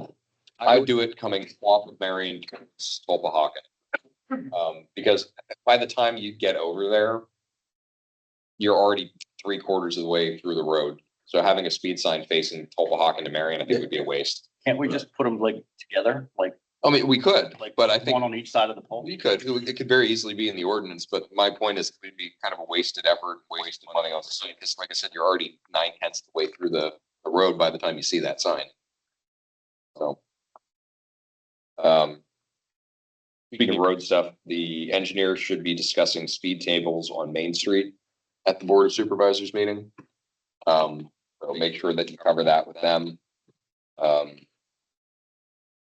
I do it coming off of Marion towards Tulpahawken. Because by the time you get over there, you're already 3/4 of the way through the road. So having a speed sign facing Tulpahawken to Marion, I think would be a waste. Can't we just put them like together, like I mean, we could, but I one think on each side of the pole? we could, it could very easily be in the ordinance, but my point is it'd be kind of a wasted effort, wasted money on the sign. Because like I said, you're already 9/10 of the way through the road by the time you see that sign. So. Speaking of road stuff, the engineer should be discussing speed tables on Main Street at the Board of Supervisors meeting. So make sure that you cover that with them.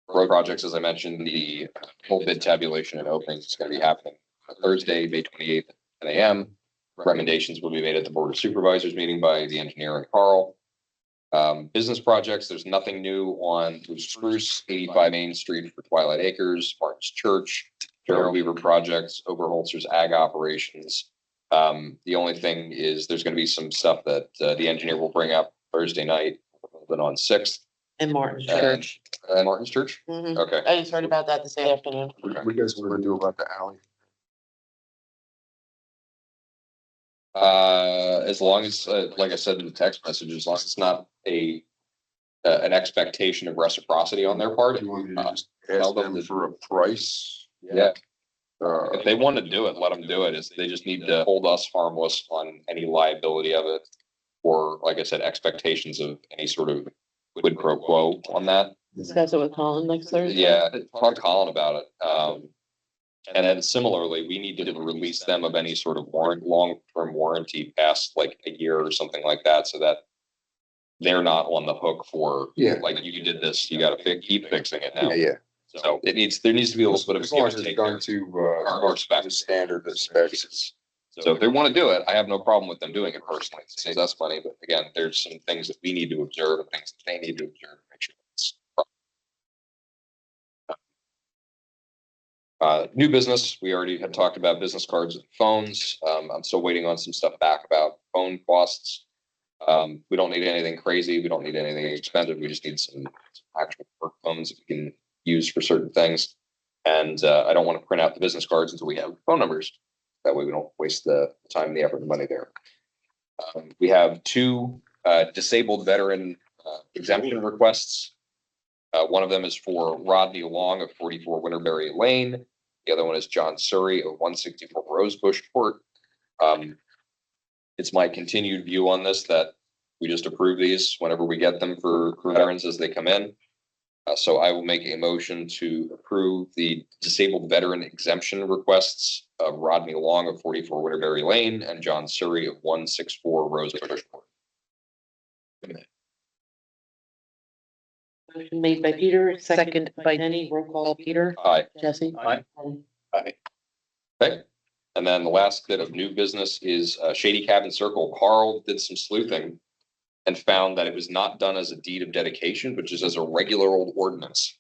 Road projects, as I mentioned, the full bid tabulation and opening is going to be happening Thursday, May 28th, 10 a.m. Recommendations will be made at the Board of Supervisors meeting by the engineer and Carl. Business projects, there's nothing new on Blue Spruce, 85 Main Street for Twilight Acres, Martin's Church, Gerald Weaver projects, Oberholzer's ag operations. The only thing is there's going to be some stuff that the engineer will bring up Thursday night, then on 6th. And Martin's Church. Martin's Church? Mhm. Okay. I just heard about that this afternoon. What you guys want to do about the alley? As long as, like I said in the text message, as long as it's not an expectation of reciprocity on their part. You want me to just tell ask them them to- for a price? Yeah, Uh, if they want to do it, let them do it. They just need to hold us harmless on any liability of it. Or, like I said, expectations of any sort of quid pro quo on that. Discuss it with Colin next Thursday. Yeah, talk to Colin about it. And then similarly, we need to release them of any sort of long-term warranty past like a year or something like that, so that they're not on the hook for, Yeah. like, you did this, you gotta keep fixing it now. yeah. So there needs to be a little bit of. As long as give and it's take done there. to, Our specs. the standard of specs. So if they want to do it, I have no problem with them doing it personally. It saves us money, but again, there's some things that we need to observe and things that they need to observe to make sure it's. New business, we already had talked about business cards and phones. I'm still waiting on some stuff back about phone costs. We don't need anything crazy. We don't need anything expensive. We just need some actual work phones that we can use for certain things. And I don't want to print out the business cards until we have phone numbers. That way we don't waste the time, the effort, and the money there. We have 2 disabled veteran exemption requests. One of them is for Rodney Long of 44 Winterberry Lane. The other one is John Surrey of 164 Rosebush Court. It's my continued view on this that we just approve these whenever we get them for veterans as they come in. So I will make a motion to approve the disabled veteran exemption requests of Rodney Long of 44 Winterberry Lane and John Surrey of 164 Rosebush Court. Motion made by Peter, second by Denny, roll call, Peter, Aye. Jesse. Aye. Okay. And then the last bit of new business is Shady Cabin Circle. Carl did some sleuthing and found that it was not done as a deed of dedication, but just as a regular old ordinance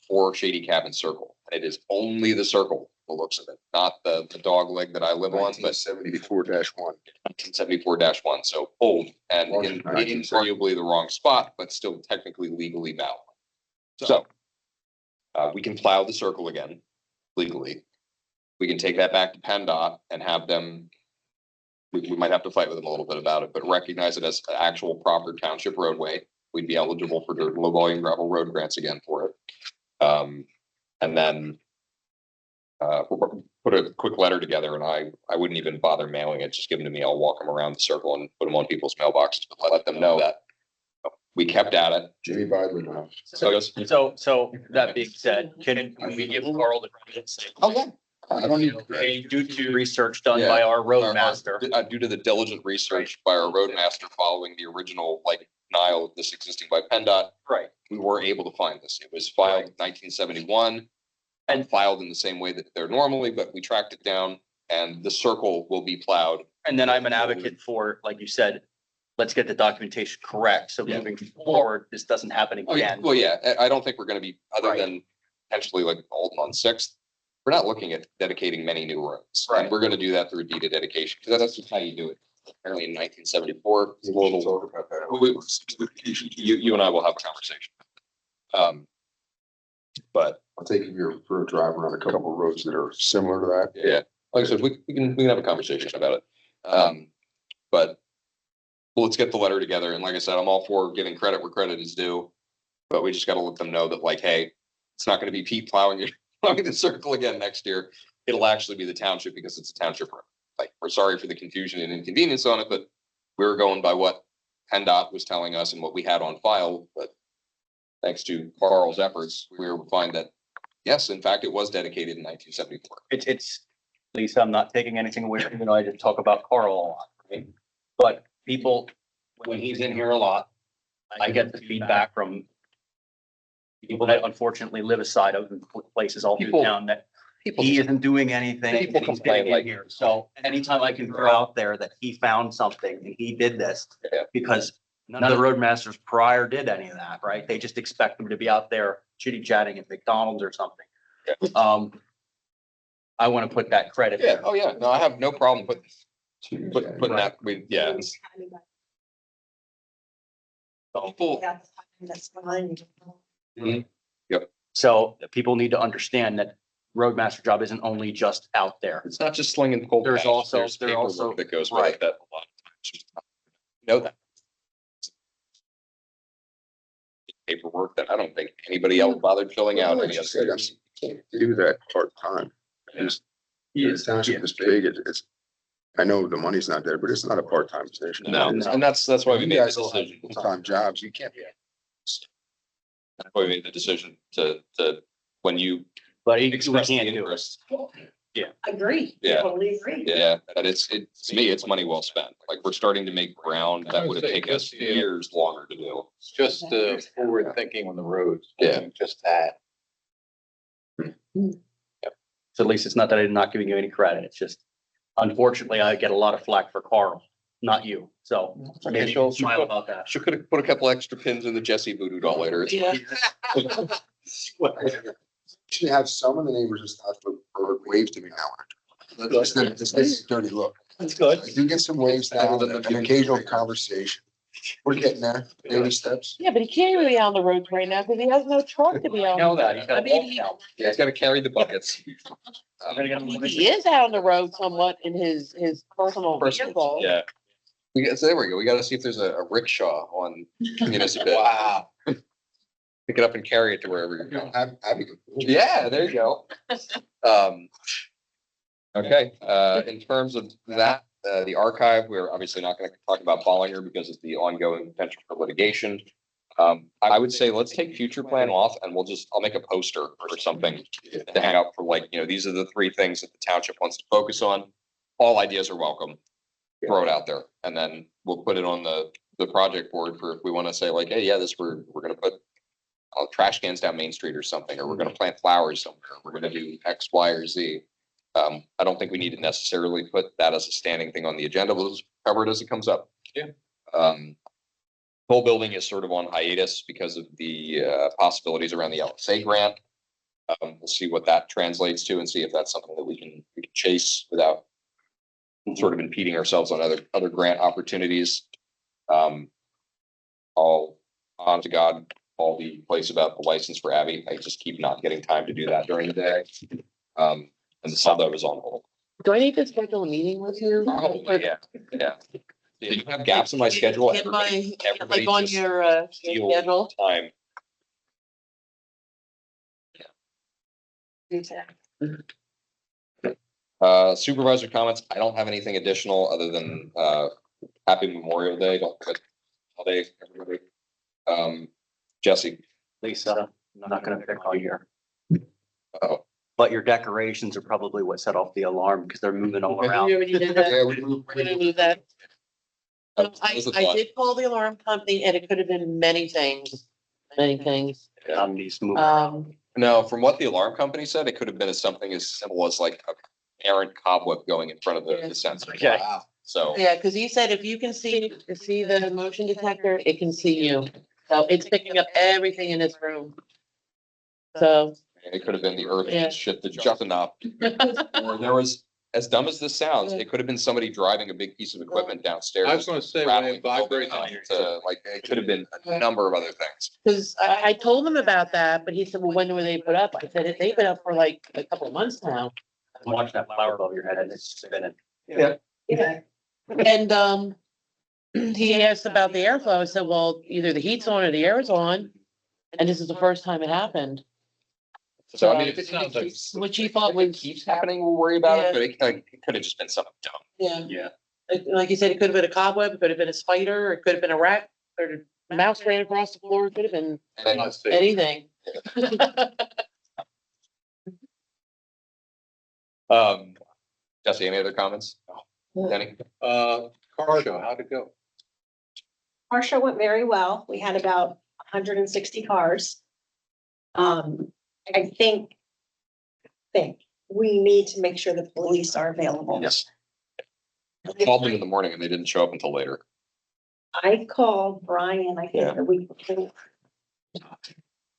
for Shady Cabin Circle. And it is only the circle, the looks of it, not the dog leg that I live on, but 1974-1. 1974-1, so old and Or in 1970. arguably the wrong spot, but still technically legally valid. So we can plow the circle again legally. We can take that back to PennDOT and have them, we might have to fight with them a little bit about it, but recognize it as an actual proper township roadway. We'd be eligible for the low volume gravel road grants again for it. And then put a quick letter together, and I wouldn't even bother mailing it, just give them to me. I'll walk them around the circle and put them on people's mailboxes, but let them know that we kept at it. Jimmy Bidler now. So that being said, can we give Carl the credit? Say, Oh, yeah. I don't need. hey, due to research done by our roadmaster. Due to the diligent research by our roadmaster following the original denial of this existing by PennDOT, Right. we were able to find this. It was filed in 1971 and filed in the same way that they're normally, but we tracked it down and the circle will be plowed. And then I'm an advocate for, like you said, let's get the documentation correct. So Yeah. moving forward, this doesn't happen Oh, yeah. again. Well, yeah, I don't think we're going to be, other Right. than potentially Alton on 6th. we're not looking at dedicating many new roads. And Right. we're gonna do that through a deed of dedication, because that's just how you do it. Apparently in 1974, it's a We'll little, talk about that. you and I will have a conversation. But I'll take you for a drive around a couple of roads that are similar to that. yeah, like I said, we can have a conversation about it. But let's get the letter together. And like I said, I'm all for giving credit where credit is due. But we just gotta let them know that like, hey, it's not gonna be Pete plowing the circle again next year. It'll actually be the township because it's a township road. Like, we're sorry for the confusion and inconvenience on it, but we were going by what PennDOT was telling us and what we had on file. But thanks to Carl's efforts, we were able to find that, yes, in fact, it was dedicated in 1974. It's, Lisa, I'm not taking anything away from, I did talk about Carl a lot, right? But people, when he's in here a lot, I get the feedback from people that unfortunately live aside of places all through People- town that People, he isn't doing anything. People and he's complain getting in like- here. So anytime I can throw out there that he found something and he did this, Yeah. because none of the roadmasters prior did any of that, right? They just expect them to be out there chitty chatting at McDonald's or something. Yeah. I want to put that credit. yeah, oh yeah, no, I have no problem putting that, yeah. it's- People, That's fine. So people need to understand that roadmaster job isn't only just out there. it's not just slinging cold. There's cash, also- there's there paperwork also- that goes with right. it that a lot of times just know that. Paperwork that I don't think anybody else bothered filling out Like any you other said, I mean, years. you can't do that part-time. It's, the township is big, it's, I know the money's not there, but it's not a part-time position. No, It's- and that's why we You made the guys all have decision. full-time jobs, you can't. That's why we made the decision to, when you But we express the can't do it. interest. Agree. Yeah. Totally agree. Yeah, but to me, it's money well spent. Like, we're starting to make ground that would have taken us years longer to do. It's just forward thinking on the roads. Yeah. Just that. So at least it's not that I'm not giving you any credit. It's just, unfortunately, I get a lot of flack for Carl, not you. So maybe you'll smile about that. Should could have put a couple extra pins in the Jesse voodoo doll later. It's Yeah. Should have some of the neighbors just have to wave to me now. Just this dirty look. That's good. I do get some waves now, and an occasional conversation. We're getting there, baby steps. Yeah, but he can't really be on the roads right now because he has no truck to be I on. know that. He's got I a mean, walk out. Yeah, he's gotta carry the buckets. He is out on the road somewhat in his personal vehicle. Yeah. So there we go. We gotta see if there's a rickshaw on municipal. Wow. Pick it up and carry it to wherever you're going. Yeah, there you go. Okay, in terms of that, the archive, we're obviously not gonna talk about Bollinger because of the ongoing potential for litigation. I would say let's take future plan off and I'll make a poster or something to hang up for like, these are the three things that the township wants to focus on. All ideas are welcome. Throw it out there and then we'll put it on the project board for if we want to say like, hey, yeah, we're gonna put trash cans down Main Street or something, or we're gonna plant flowers somewhere. We're gonna do X, Y, or Z. I don't think we need to necessarily put that as a standing thing on the agenda. We'll just cover it as it comes up. Yeah. Whole building is sort of on hiatus because of the possibilities around the LSA grant. We'll see what that translates to and see if that's something that we can chase without sort of impeding ourselves on other grant opportunities. I'll, on to God, all the place about the license for Abby. I just keep not getting time to do that during the day. And the Sunday was on hold. Do I need to schedule a meeting with you? Probably, yeah. You have gaps in my schedule. Get my, Everybody like on just your steal schedule? time. Supervisor comments. I don't have anything additional other than happy Memorial Day. Don't forget holiday, everybody. Jesse. Lisa, I'm not gonna pick on you. Oh, But your decorations are probably what set off the alarm because they're moving all We around. already did that. Yeah, we moved. We're gonna move that. that I was the thought. did call the alarm company and it could have been many things, many things. On these moving. No, from what the alarm company said, it could have been as something as simple as like a errant cobweb going in front of the sensor. Okay. Wow. So, Yeah, because he said if you can see the motion detector, it can see you. So it's picking up everything in this room. So It could have been the earth Yeah. shit that's jumping up. Or there was, as dumb as this sounds, it could have been somebody driving a big piece of equipment downstairs. I was gonna say, when rattling it the building vibrates. like, it could have been a number of other things. Cause I told him about that, but he said, well, when were they put up? I said, they've been up for like a couple of months now. Watch that flower above your head and it's spinning. Yeah. And, he asked about the airflow. I said, well, either the heat's on or the air is on. And this is the first time it happened. So I mean, if it Sounds like- keeps, Which he thought if it was, keeps happening, we'll worry about Yeah. it, but it could have just been something dumb. yeah, Yeah. like you said, it could have been a cobweb, it could have been a spider, it could have been a rat, or a mouse ran across the floor, it could have been And then Let's see. anything. Jesse, any other comments? Danny? Car show, how'd it go? Our show went very well. We had about 160 cars. I think we need to make sure the police are available. Yes. I called them in the morning and they didn't show up until later. I called Brian, I Yeah. think the week before.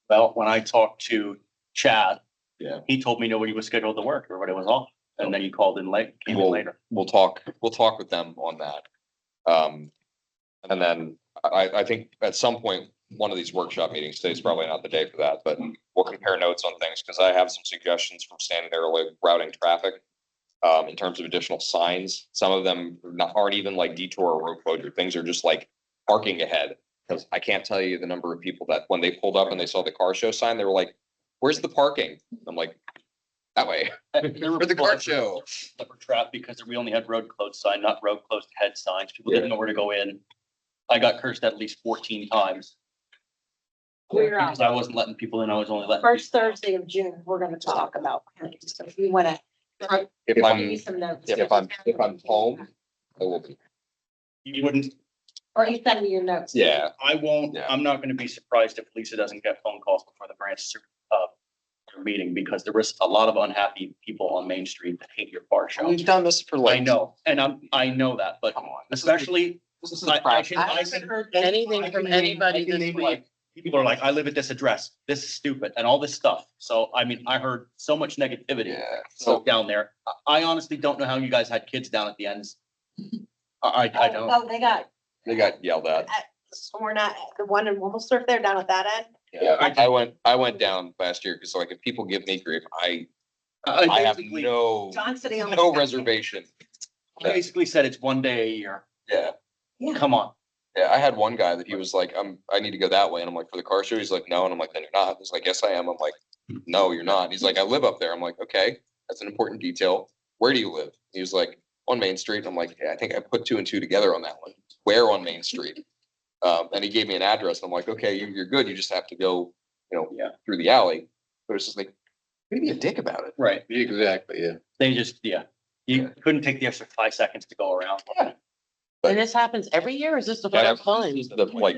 Well, when I talked to Chad. Yeah. He told me nobody was scheduled to work, everybody was off, and then he called in late, came in Well, later. We'll talk with them on that. And then I think at some point, one of these workshop meetings, today's probably not the day for that, but we'll compare notes on things, because I have some suggestions from standing there like routing traffic. In terms of additional signs, some of them aren't even like detour or road closure, things are just like parking ahead. Because I can't tell you the number of people that when they pulled up and they saw the car show sign, they were like, where's the parking? I'm like, that way, There were for the people car that show. that were trapped because we only had road closed sign, not road closed head signs. People didn't know where to go in. I got cursed at least 14 times. We're Because I wasn't letting people in, I was only letting. First Thursday of June, we're gonna talk about, so if you wanna. If give I'm, me some notes. if I'm home, I will be. You wouldn't, Or you send me your notes. Yeah, I won't, Yeah. I'm not gonna be surprised if Lisa doesn't get phone calls before the branch meeting, because there was a lot of unhappy people on Main Street that hate your car show. we've done this for I like. know, and I know that, but Come on. especially, This is I trash. can, I I haven't can. heard anything I from can name- anybody I can this name, week. like, people are like, I live at this address, this is stupid, and all this stuff. So, I mean, I heard so much negativity Yeah, so so down there. I honestly don't know how you guys had kids down at the ends. I don't. Oh, they got, they got yelled at. we're not, the one in Wilmsdorf there down at that end. Yeah, I went down last year because like if people give me grief, I have basically- no John sitting on the. no reservation. I basically said it's one day a year. Yeah, Yeah. Come on. yeah. I had one guy that he was like, I need to go that way, and I'm like, for the car show. He's like, no, and I'm like, then you're not. He's like, yes, I am. I'm like, no, you're not. He's like, I live up there. I'm like, okay, that's an important detail. Where do you live? He was like, on Main Street. I'm like, yeah, I think I put two and two together on that one. Where on Main Street? And he gave me an address. And I'm like, okay, you're good. You just have to go, Yeah. through the alley. But it's just like, maybe a dick about it. Right. Exactly, yeah. They just, yeah. You couldn't take the extra 5 seconds to go around. And this happens every year, or is this the Yeah, first time? this is the like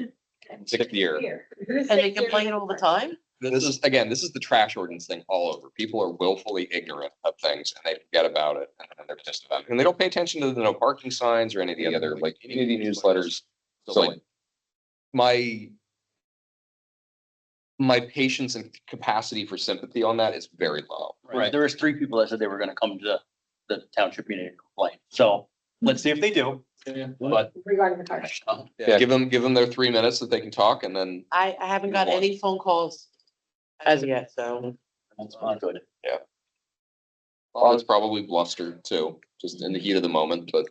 sixth year. And they complain all the time? This is the trash ordinance thing all over. People are willfully ignorant of things and they forget about it and then they're pissed about it. And they don't pay attention to the no parking signs or any of the other like community newsletters. So like my patience and capacity for sympathy on that is very low. Right. There was 3 people that said they were gonna come to the township meeting and complain. So let's see if they do. But Regarding the car show. Yeah, give them their 3 minutes that they can talk and then I haven't got any phone calls as of yet, so. that's not good. it's probably bluster too, just in the heat of the moment, but.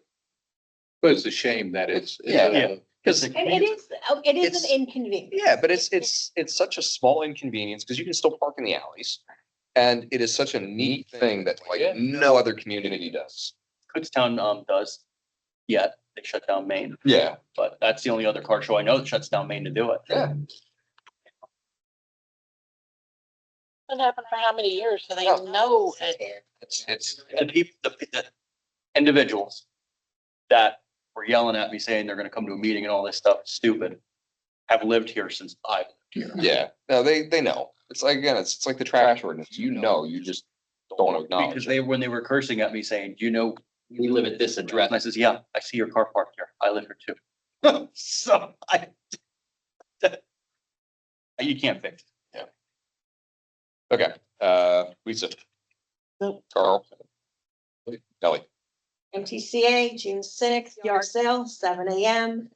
But it's a shame that it's. Yeah. Because And it is It's- an inconvenience. yeah, but it's such a small inconvenience because you can still park in the alleys. And it is such a neat thing that like no other community does. Kutztown does, yet they shut down Maine, Yeah. but that's the only other car show I know that shuts down Maine to do it. Yeah. Been happening for how many years? So they know. It's The people, the individuals that were yelling at me saying they're gonna come to a meeting and all this stuff, stupid, have lived here since I lived here. yeah, no, they know. It's like, again, it's like the trash ordinance. You know, you just don't want to Because acknowledge it. when they were cursing at me saying, you know, we live at this address, and I says, yeah, I see your car parked here, I live here too. So you can't fix it. Okay, Lisa, Nope. Carl, Kelly. MTCA, June sixth, yard sale, 7 a.m.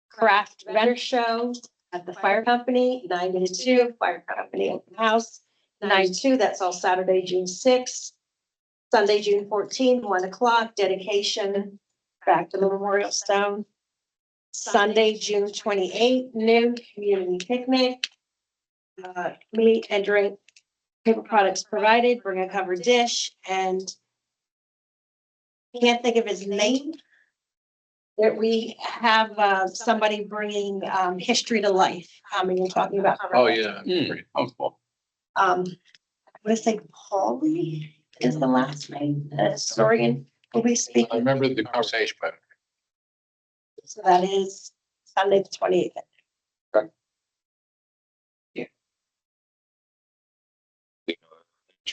Craft vendor show at the fire company, 9 to 2, fire company open house, 9 to 2, that's all Saturday, June sixth. Sunday, June 14th, 1 o'clock, dedication back to the memorial stone. Sunday, June 28th, noon, community picnic. Meat and drink, paper products provided, bring a covered dish, and can't think of his name. That we have somebody bringing history to life, coming and talking about. Oh, yeah. I want to say Paulie is the last name, historian will be I speaking. remember the conversation, but So that is Sunday the 28th.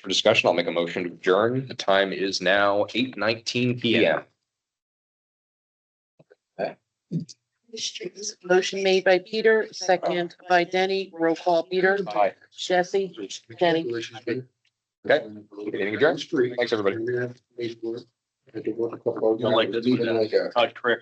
For discussion, I'll make a motion to adjourn. The time is now 8:19 PM. Motion made by Peter, second by Denny, roll call Peter, Aye. Jesse, Denny. Okay, meeting adjourned. Thanks, everybody. You don't like this one, Todd Crick.